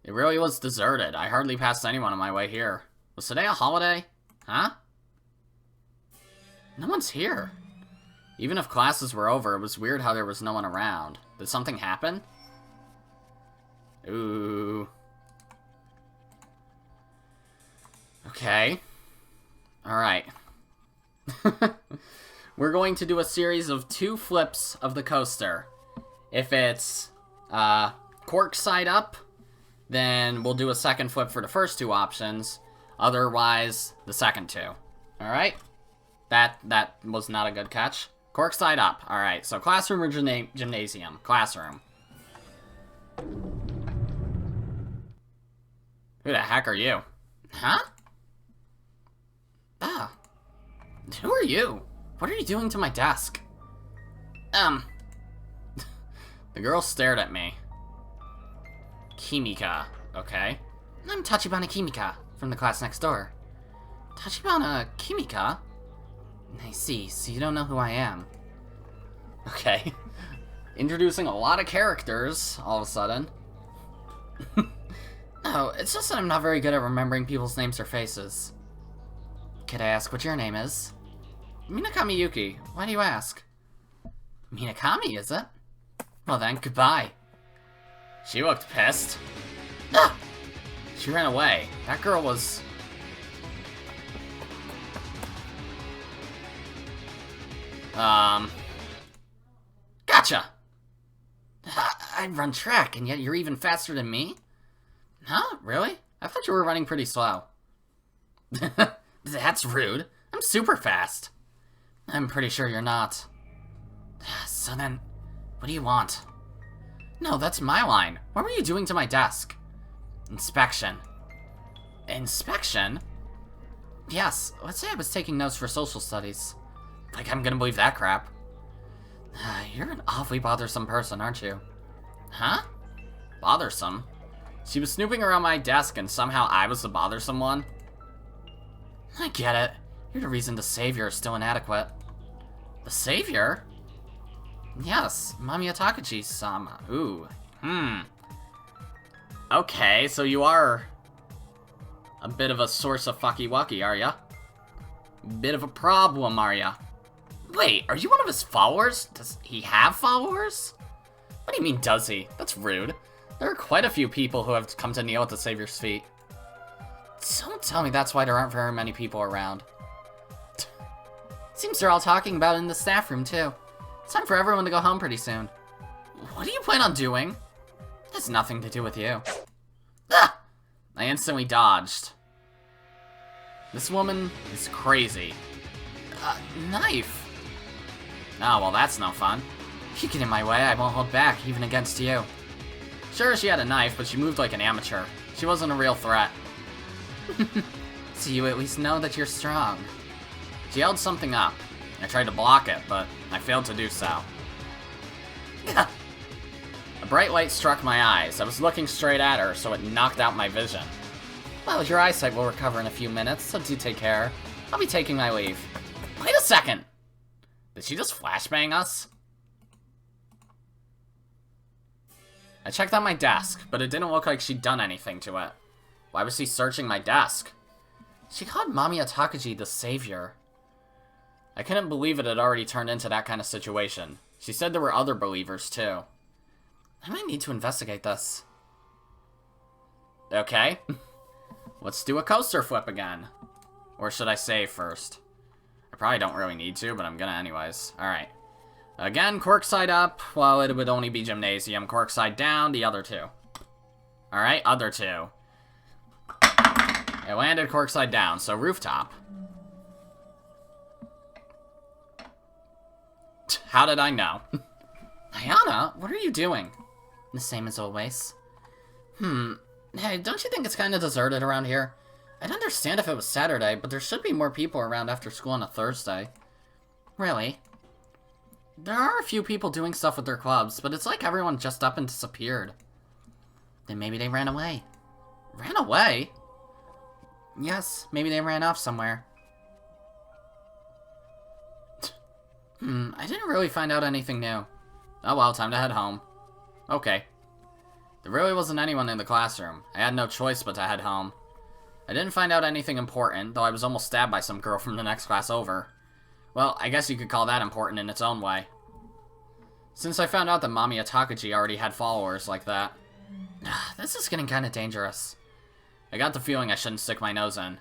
[SPEAKER 1] It really was deserted. I hardly passed anyone on my way here. Was today a holiday? Huh? No one's here. Even if classes were over, it was weird how there was no one around. Did something happen? Ooh. Okay. Alright. We're going to do a series of 2 flips of the coaster. If it's cork side up, then we'll do a second flip for the first 2 options. Otherwise, the second 2. Alright? That was not a good catch. Cork side up. Alright, so classroom or gymnasium? Classroom. Who the heck are you? Huh? Ah. Who are you? What are you doing to my desk? The girl stared at me. Kimika. Okay. I'm Tachibana Kimika, from the class next door. Tachibana Kimika? I see, so you don't know who I am. Okay. Introducing a lot of characters, all of a sudden. Oh, it's just that I'm not very good at remembering people's names or faces. Could I ask what your name is? Minakami Yuki. Why do you ask? Minakami, is it? Well then, goodbye. She looked pissed. Ah! She ran away. That girl was... Gotcha! I'd run track, and yet you're even faster than me? Huh? Really? I thought you were running pretty slow. That's rude. I'm super fast. I'm pretty sure you're not. So then, what do you want? No, that's my line. What were you doing to my desk? Inspection. Inspection? Yes, let's say I was taking notes for social studies. Like I'm gonna believe that crap. You're an awfully bothersome person, aren't you? Huh? Bothersome? She was snooping around my desk and somehow I was the bothersome one? I get it. You're the reason the savior is still inadequate. The savior? Yes, Mamiya Takuji-sama. Ooh. Okay, so you are a bit of a source of fucky-wucky, are ya? Bit of a problem, are ya? Wait, are you one of his followers? Does he have followers? What do you mean, does he? That's rude. There are quite a few people who have come to kneel at the Savior's feet. Don't tell me that's why there aren't very many people around. Seems they're all talking about it in the staff room, too. It's time for everyone to go home pretty soon. What do you plan on doing? It has nothing to do with you. Ah! I instantly dodged. This woman is crazy. Knife. Oh, well, that's no fun. If you get in my way, I won't hold back, even against you. Sure, she had a knife, but she moved like an amateur. She wasn't a real threat. So you at least know that you're strong. She held something up. I tried to block it, but I failed to do so. A bright light struck my eyes. I was looking straight at her, so it knocked out my vision. Well, your eyesight will recover in a few minutes, so do take care. I'll be taking my leave. Wait a second! Did she just flashbang us? I checked on my desk, but it didn't look like she'd done anything to it. Why was she searching my desk? She called Mamiya Takuji the savior. I couldn't believe it had already turned into that kind of situation. She said there were other believers, too. I might need to investigate this. Okay. Let's do a coaster flip again. Or should I save first? I probably don't really need to, but I'm gonna anyways. Alright. Again, cork side up. Well, it would only be gymnasium. Cork side down, the other two. Alright, other two. It landed cork side down, so rooftop. How did I know? Ayana, what are you doing? The same as always. Hey, don't you think it's kind of deserted around here? I'd understand if it was Saturday, but there should be more people around after school on a Thursday. Really? There are a few people doing stuff with their clubs, but it's like everyone just up and disappeared. Then maybe they ran away. Ran away? Yes, maybe they ran off somewhere. I didn't really find out anything new. Oh well, time to head home. Okay. There really wasn't anyone in the classroom. I had no choice but to head home. I didn't find out anything important, though I was almost stabbed by some girl from the next class over. Well, I guess you could call that important in its own way. Since I found out that Mamiya Takuji already had followers like that. This is getting kinda dangerous. I got the feeling I shouldn't stick my nose in.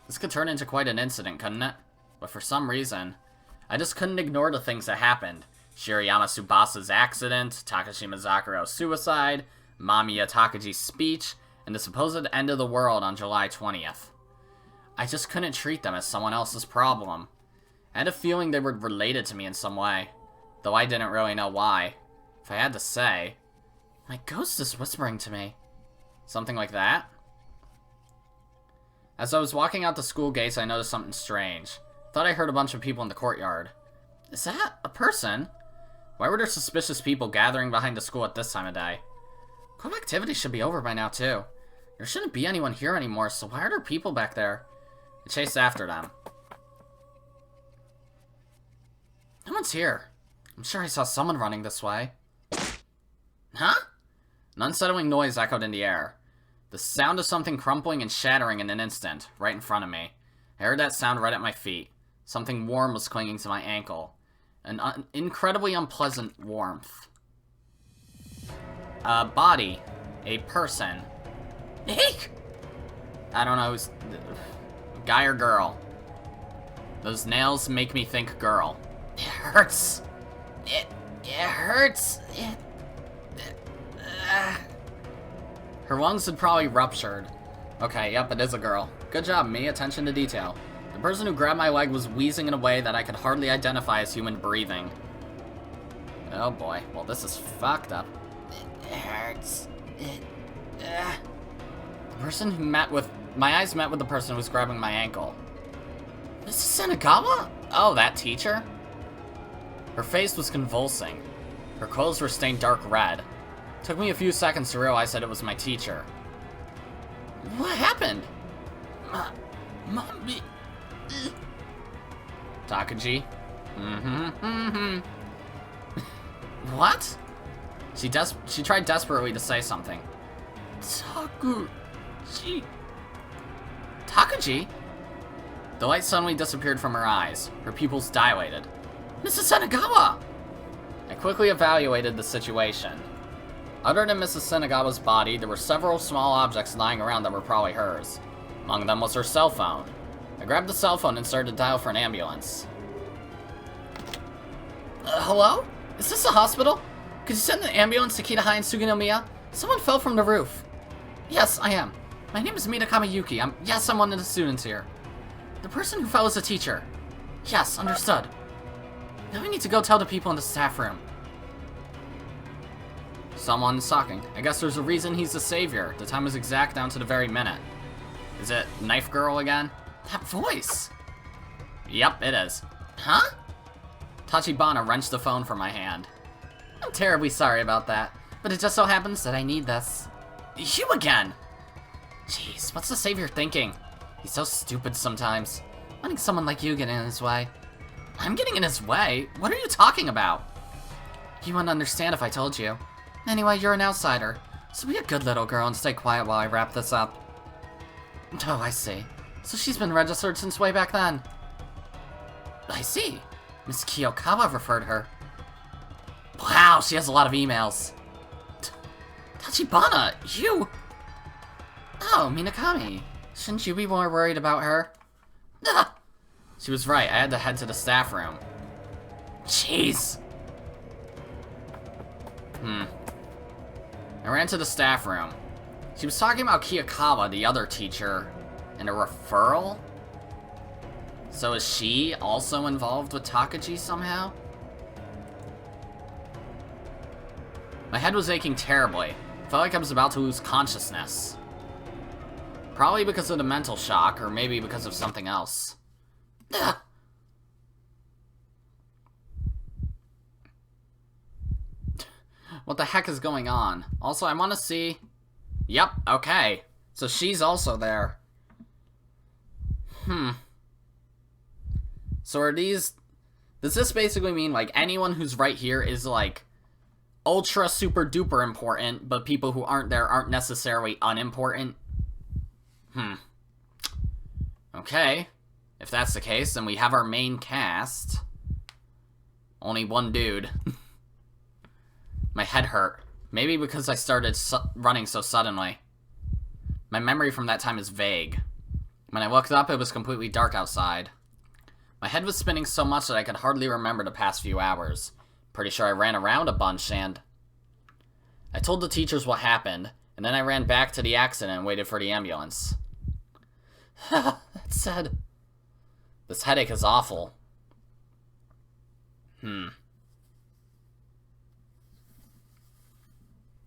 [SPEAKER 1] This could turn into quite an incident, couldn't it? But for some reason, I just couldn't ignore the things that happened. Shirayama Tsubasa's accident, Takashima Zakuro's suicide, Mamiya Takuji's speech, and the supposed end of the world on July 20th. I just couldn't treat them as someone else's problem. I had a feeling they were related to me in some way, though I didn't really know why. If I had to say, my ghost is whispering to me. Something like that? As I was walking out the school gates, I noticed something strange. Thought I heard a bunch of people in the courtyard. Is that a person? Why were there suspicious people gathering behind the school at this time of day? Club activity should be over by now, too. There shouldn't be anyone here anymore, so why are there people back there? I chased after them. No one's here. I'm sure I saw someone running this way. Huh? An unsettling noise echoed in the air. The sound of something crumpling and shattering in an instant, right in front of me. I heard that sound right at my feet. Something warm was clinging to my ankle. An incredibly unpleasant warmth. A body. A person. Eek! I don't know who's... guy or girl. Those nails make me think girl. It hurts. It hurts. Her lungs had probably ruptured. Okay, yep, it is a girl. Good job, me. Attention to detail. The person who grabbed my leg was wheezing in a way that I could hardly identify as human breathing. Oh boy. Well, this is fucked up. It hurts. The person who met with... my eyes met with the person who was grabbing my ankle. Mrs. Senagawa? Oh, that teacher? Her face was convulsing. Her clothes were stained dark red. It took me a few seconds to realize that it was my teacher. What happened? Mommy. Takuji? What? She tried desperately to say something. Takuji. Takuji? The light suddenly disappeared from her eyes. Her pupils dilated. Mrs. Senagawa! I quickly evaluated the situation. Other than Mrs. Senagawa's body, there were several small objects lying around that were probably hers. Among them was her cell phone. I grabbed the cell phone and started to dial for an ambulance. Hello? Is this a hospital? Could you send an ambulance to Kitahai and Suginomiya? Someone fell from the roof. Yes, I am. My name is Minakami Yuki. I'm one of the students here. The person who fell is a teacher. Yes, understood. Now we need to go tell the people in the staff room. Someone's talking. I guess there's a reason he's the savior. The time is exact down to the very minute. Is it Knife Girl again? That voice! Yep, it is. Huh? Tachibana wrenched the phone from my hand. I'm terribly sorry about that, but it just so happens that I need this. You again! Jeez, what's the savior thinking? He's so stupid sometimes. Letting someone like you get in his way. I'm getting in his way? What are you talking about? You wouldn't understand if I told you. Anyway, you're an outsider, so be a good little girl and stay quiet while I wrap this up. Oh, I see. So she's been registered since way back then. I see. Miss Kiyokawa referred her. Wow, she has a lot of emails. Tachibana, you... Oh, Minakami. Shouldn't you be more worried about her? Ah! She was right, I had to head to the staff room. Jeez. I ran to the staff room. She was talking about Kiyokawa, the other teacher, and a referral? So is she also involved with Takuji somehow? My head was aching terribly. Felt like I was about to lose consciousness. Probably because of the mental shock, or maybe because of something else. Ugh. What the heck is going on? Also, I want to see... Yep, okay. So she's also there. So are these... Does this basically mean, like, anyone who's right here is, like, ultra super duper important, but people who aren't there aren't necessarily unimportant? Okay. If that's the case, then we have our main cast. Only one dude. My head hurt. Maybe because I started running so suddenly. My memory from that time is vague. When I looked up, it was completely dark outside. My head was spinning so much that I could hardly remember the past few hours. Pretty sure I ran around a bunch and... I told the teachers what happened, and then I ran back to the accident and waited for the ambulance. That said... This headache is awful.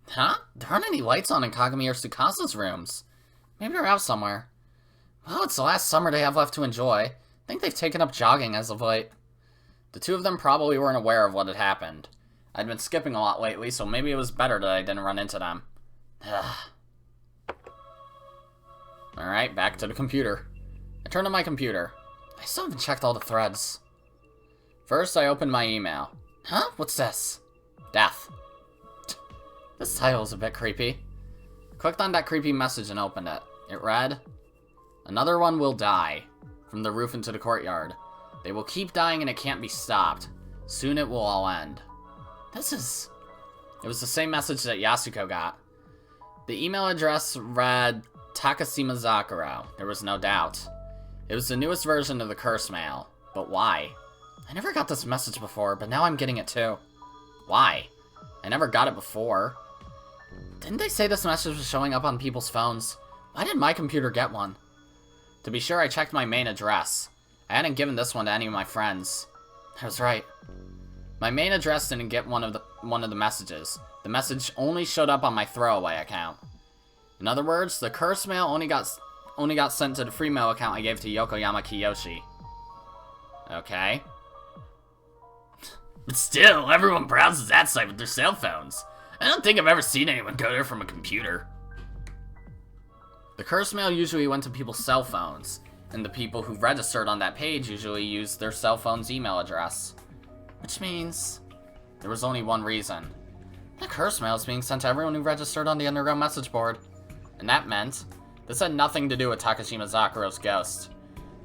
[SPEAKER 1] Huh? There aren't any lights on in Kagami or Tsukasa's rooms. Maybe they're out somewhere. Well, it's the last summer they have left to enjoy. I think they've taken up jogging as of late. The two of them probably weren't aware of what had happened. I'd been skipping a lot lately, so maybe it was better that I didn't run into them. Alright, back to the computer. I turned to my computer. I still haven't checked all the threads. First, I opened my email. Huh? What's this? Death. This title is a bit creepy. I clicked on that creepy message and opened it. It read, "Another one will die. From the roof into the courtyard. They will keep dying and it can't be stopped. Soon it will all end." It was the same message that Yasuko got. The email address read Takashima Zakuro. There was no doubt. It was the newest version of the curse mail. But why? I never got this message before, but now I'm getting it too. Why? I never got it before. Didn't they say this message was showing up on people's phones? Why didn't my computer get one? To be sure, I checked my main address. I hadn't given this one to any of my friends. I was right. My main address didn't get one of the messages. The message only showed up on my throwaway account. In other words, the curse mail only got sent to the free mail account I gave to Yokoyama Kiyoshi. Okay. But still, everyone browses that site with their cell phones. I don't think I've ever seen anyone go there from a computer. The curse mail usually went to people's cell phones, and the people who registered on that page usually used their cell phone's email address. Which means there was only one reason. The curse mail is being sent to everyone who registered on the underground message board. And that meant this had nothing to do with Takashima Zakuro's ghost.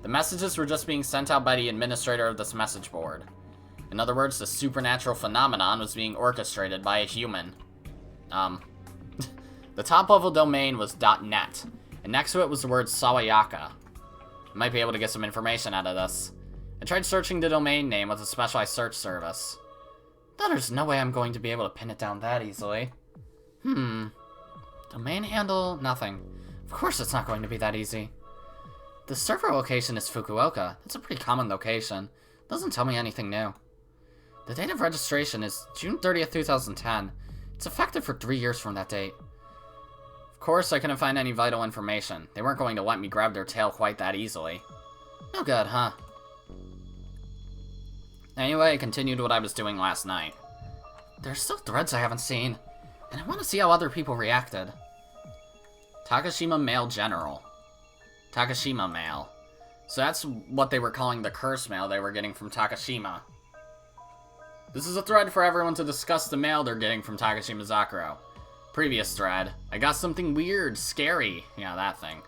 [SPEAKER 1] The messages were just being sent out by the administrator of this message board. In other words, the supernatural phenomenon was being orchestrated by a human. The top level domain was .net, and next to it was the word Sawayaka. I might be able to get some information out of this. I tried searching the domain name with a specialized search service. Though there's no way I'm going to be able to pin it down that easily. Domain handle, nothing. Of course it's not going to be that easy. The server location is Fukuoka. That's a pretty common location. Doesn't tell me anything new. The date of registration is June 30th, 2010. It's effective for 3 years from that date. Of course, I couldn't find any vital information. They weren't going to let me grab their tail quite that easily. No good, huh? Anyway, I continued what I was doing last night. There's still threads I haven't seen, and I want to see how other people reacted. Takashima Mail General. Takashima Mail. So that's what they were calling the curse mail they were getting from Takashima. This is a thread for everyone to discuss the mail they're getting from Takashima Zakuro. Previous thread. I got something weird, scary. Yeah, that thing.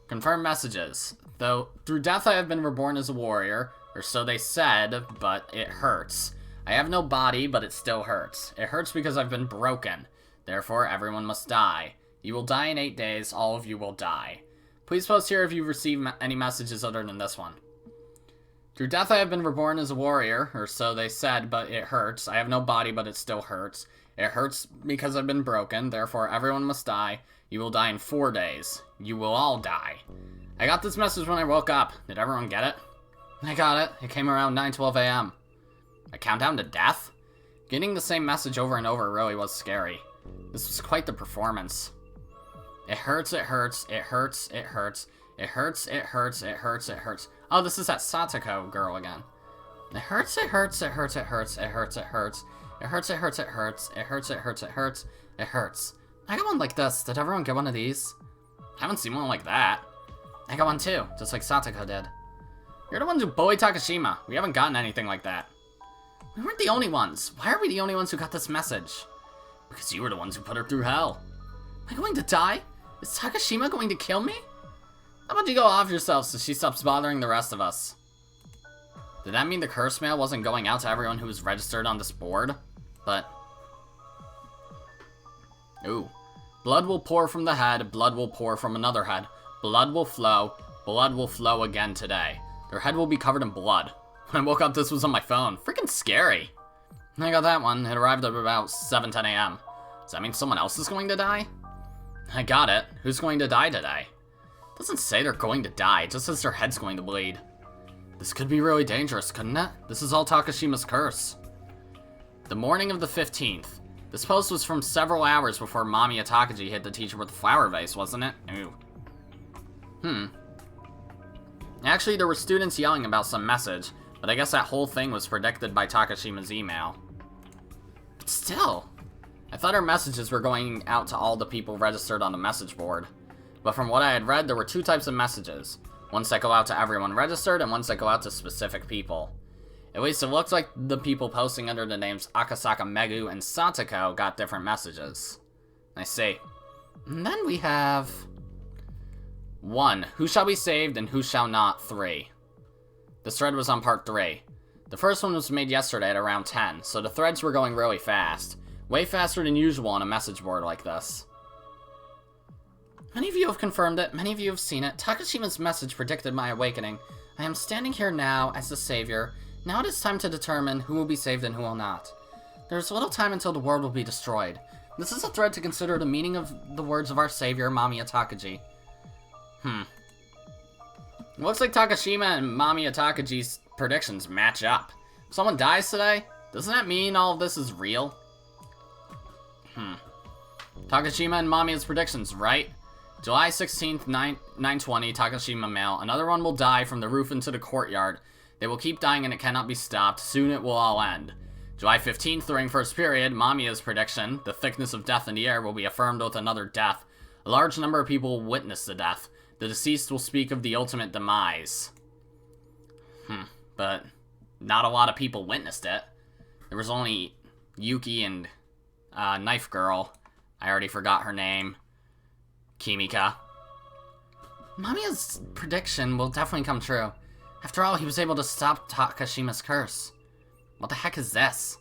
[SPEAKER 1] Confirmed messages. Though, through death I have been reborn as a warrior, or so they said, but it hurts. I have no body, but it still hurts. It hurts because I've been broken. Therefore, everyone must die. You will die in 8 days, all of you will die. Please post here if you receive any messages other than this one. Through death I have been reborn as a warrior, or so they said, but it hurts. I have no body, but it still hurts. It hurts because I've been broken, therefore everyone must die. You will die in 4 days. You will all die. I got this message when I woke up. Did everyone get it? I got it. It came around 9:12 a.m. A countdown to death? Getting the same message over and over really was scary. This was quite the performance. It hurts, it hurts, it hurts, it hurts, it hurts, it hurts, it hurts, it hurts. Oh, this is that Satoko girl again. It hurts, it hurts, it hurts, it hurts, it hurts, it hurts. It hurts, it hurts, it hurts, it hurts, it hurts, it hurts, it hurts. I got one like this. Did everyone get one of these? I haven't seen one like that. I got one too, just like Satoko did. You're the ones who bullied Takashima. We haven't gotten anything like that. We weren't the only ones. Why are we the only ones who got this message? Because you were the ones who put her through hell. Am I going to die? Is Takashima going to kill me? How about you go off yourself so she stops bothering the rest of us? Did that mean the curse mail wasn't going out to everyone who was registered on this board? But... Ooh. Blood will pour from the head, blood will pour from another head. Blood will flow again today. Their head will be covered in blood. When I woke up, this was on my phone. Freaking scary. I got that one. It arrived at about 7:10 a.m. Does that mean someone else is going to die? I got it. Who's going to die today? It doesn't say they're going to die, it just says their head's going to bleed. This could be really dangerous, couldn't it? This is all Takashima's curse. The morning of the 15th. This post was from several hours before Mamiya Takuji hit the teacher with the flower vase, wasn't it? Ooh. Actually, there were students yelling about some message, but I guess that whole thing was predicted by Takashima's email. But still, I thought her messages were going out to all the people registered on the message board. But from what I had read, there were 2 types of messages. Ones that go out to everyone registered, and ones that go out to specific people. At least it looks like the people posting under the names Akasaka Megu and Satoko got different messages. I see. And then we have... 1. Who shall be saved and who shall not? 3. This thread was on part 3. The first one was made yesterday at around 10, so the threads were going really fast. Way faster than usual on a message board like this. Many of you have confirmed it, many of you have seen it. Takashima's message predicted my awakening. I am standing here now as the savior. Now it is time to determine who will be saved and who will not. There is little time until the world will be destroyed. This is a thread to consider the meaning of the words of our savior, Mamiya Takuji. It looks like Takashima and Mamiya Takuji's predictions match up. If someone dies today, doesn't that mean all of this is real? Takashima and Mamiya's predictions, right? July 16th, 9:20, Takashima Mail. Another one will die from the roof into the courtyard. They will keep dying and it cannot be stopped. Soon it will all end. July 15th, during first period, Mamiya's prediction. The thickness of death in the air will be affirmed with another death. A large number of people will witness the death. The deceased will speak of the ultimate demise. But not a lot of people witnessed it. There was only Yuki and Knife Girl. I already forgot her name. Kimika. Mamiya's prediction will definitely come true. After all, he was able to stop Takashima's curse. What the heck is this?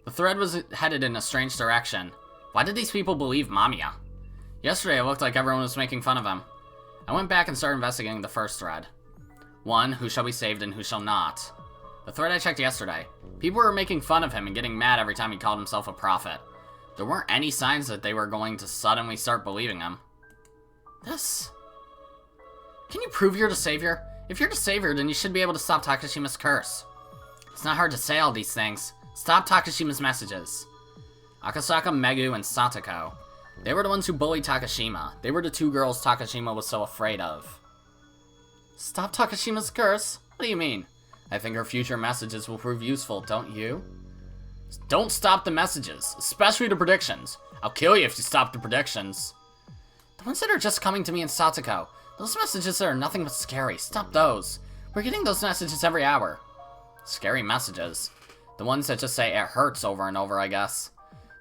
[SPEAKER 1] The thread was headed in a strange direction. Why did these people believe Mamiya? Yesterday, it looked like everyone was making fun of him. I went back and started investigating the first thread. 1. Who shall be saved and who shall not? The thread I checked yesterday. People were making fun of him and getting mad every time he called himself a prophet. There weren't any signs that they were going to suddenly start believing him. This... Can you prove you're the savior? If you're the savior, then you should be able to stop Takashima's curse. It's not hard to say all these things. Stop Takashima's messages. Akasaka, Megu, and Satoko. They were the ones who bullied Takashima. They were the 2 girls Takashima was so afraid of. Stop Takashima's curse? What do you mean? I think her future messages will prove useful, don't you? Don't stop the messages, especially the predictions. I'll kill you if you stop the predictions. The ones that are just coming to me in Satoko. Those messages are nothing but scary. Stop those. We're getting those messages every hour. Scary messages. The ones that just say it hurts over and over, I guess.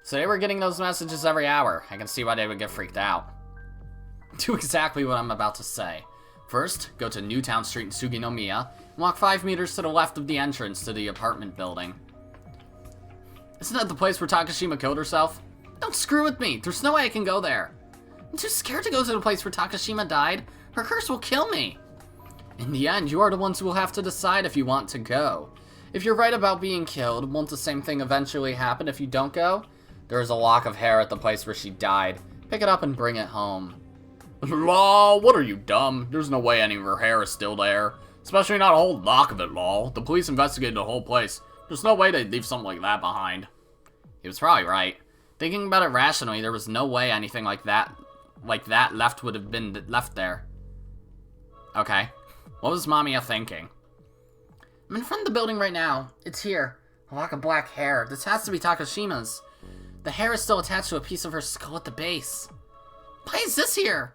[SPEAKER 1] So they were getting those messages every hour. I can see why they would get freaked out. Do exactly what I'm about to say. First, go to Newtown Street in Suginomiya, and walk 5 meters to the left of the entrance to the apartment building. Isn't that the place where Takashima killed herself? Don't screw with me! There's no way I can go there! I'm too scared to go to the place where Takashima died. Her curse will kill me! In the end, you are the ones who will have to decide if you want to go. If you're right about being killed, won't the same thing eventually happen if you don't go? There is a lock of hair at the place where she died. Pick it up and bring it home. Lol, what are you, dumb? There's no way any of her hair is still there. Especially not a whole lock of it, lol. The police investigated the whole place. There's no way they'd leave something like that behind. He was probably right. Thinking about it rationally, there was no way anything like that left would have been left there. Okay. What was Mamiya thinking? I'm in front of the building right now. It's here. A lock of black hair. This has to be Takashima's. The hair is still attached to a piece of her skull at the base. Why is this here?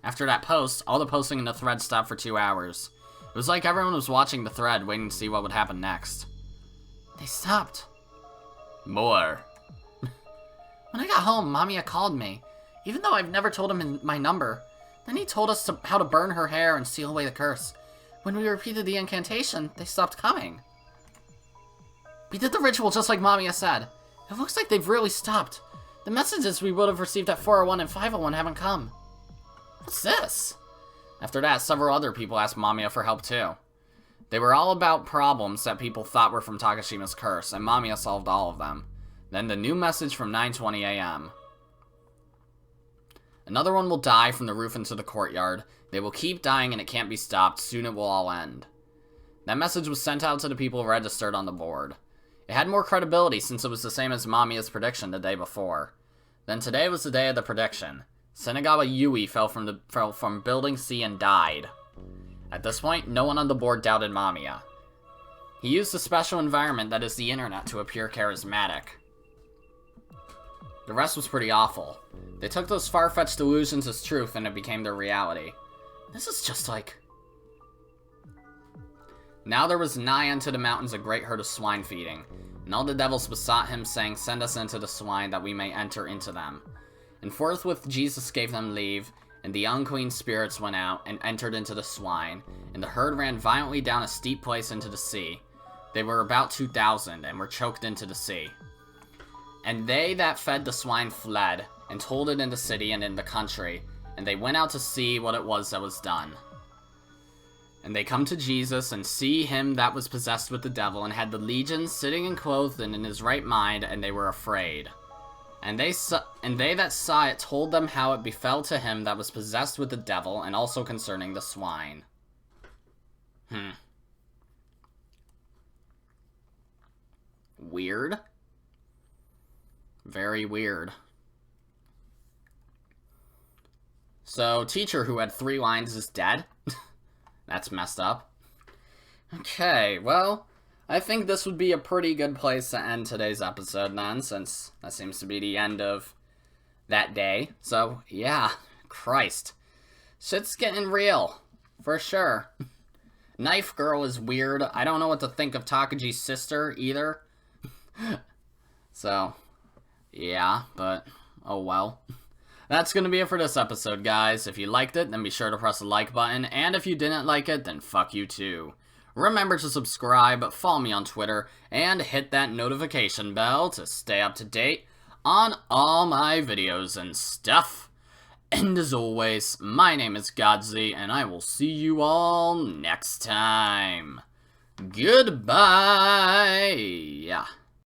[SPEAKER 1] After that post, all the posting in the thread stopped for 2 hours. It was like everyone was watching the thread, waiting to see what would happen next. They stopped. More. When I got home, Mamiya called me, even though I've never told him my number. Then he told us how to burn her hair and seal away the curse. When we repeated the incantation, they stopped coming. We did the ritual just like Mamiya said. It looks like they've really stopped. The messages we would have received at 401 and 501 haven't come. What's this? After that, several other people asked Mamiya for help too. They were all about problems that people thought were from Takashima's curse, and Mamiya solved all of them. Then the new message from 9:20 a.m. Another one will die from the roof into the courtyard. They will keep dying and it can't be stopped. Soon it will all end. That message was sent out to the people registered on the board. It had more credibility since it was the same as Mamiya's prediction the day before. Then today was the day of the prediction. Senagawa Yui fell from Building C and died. At this point, no one on the board doubted Mamiya. He used the special environment that is the internet to appear charismatic. The rest was pretty awful. They took those far-fetched delusions as truth and it became their reality. This is just like... Now there was nigh unto the mountains a great herd of swine feeding, and all the devils besought him, saying, Send us into the swine, that we may enter into them. And forthwith Jesus gave them leave, and the unclean spirits went out, and entered into the swine, and the herd ran violently down a steep place into the sea. They were about 2,000, and were choked into the sea. And they that fed the swine fled, and told it in the city and in the country, and they went out to see what it was that was done. And they come to Jesus, and see him that was possessed with the devil, and had the legion sitting and clothed and in his right mind, and they were afraid. And they that saw it told them how it befell to him that was possessed with the devil, and also concerning the swine. Weird. Very weird. So, teacher who had 3 lines is dead? That's messed up. Okay, well, I think this would be a pretty good place to end today's episode then, since that seems to be the end of that day. So, yeah, Christ. Shit's getting real, for sure. Knife Girl is weird. I don't know what to think of Takuji's sister, either. So, yeah, but, oh well. That's going to be it for this episode, guys. If you liked it, then be sure to press the like button, and if you didn't like it, then fuck you too. Remember to subscribe, follow me on Twitter, and hit that notification bell to stay up to date on all my videos and stuff. And as always, my name is Godzi, and I will see you all next time. Goodbye!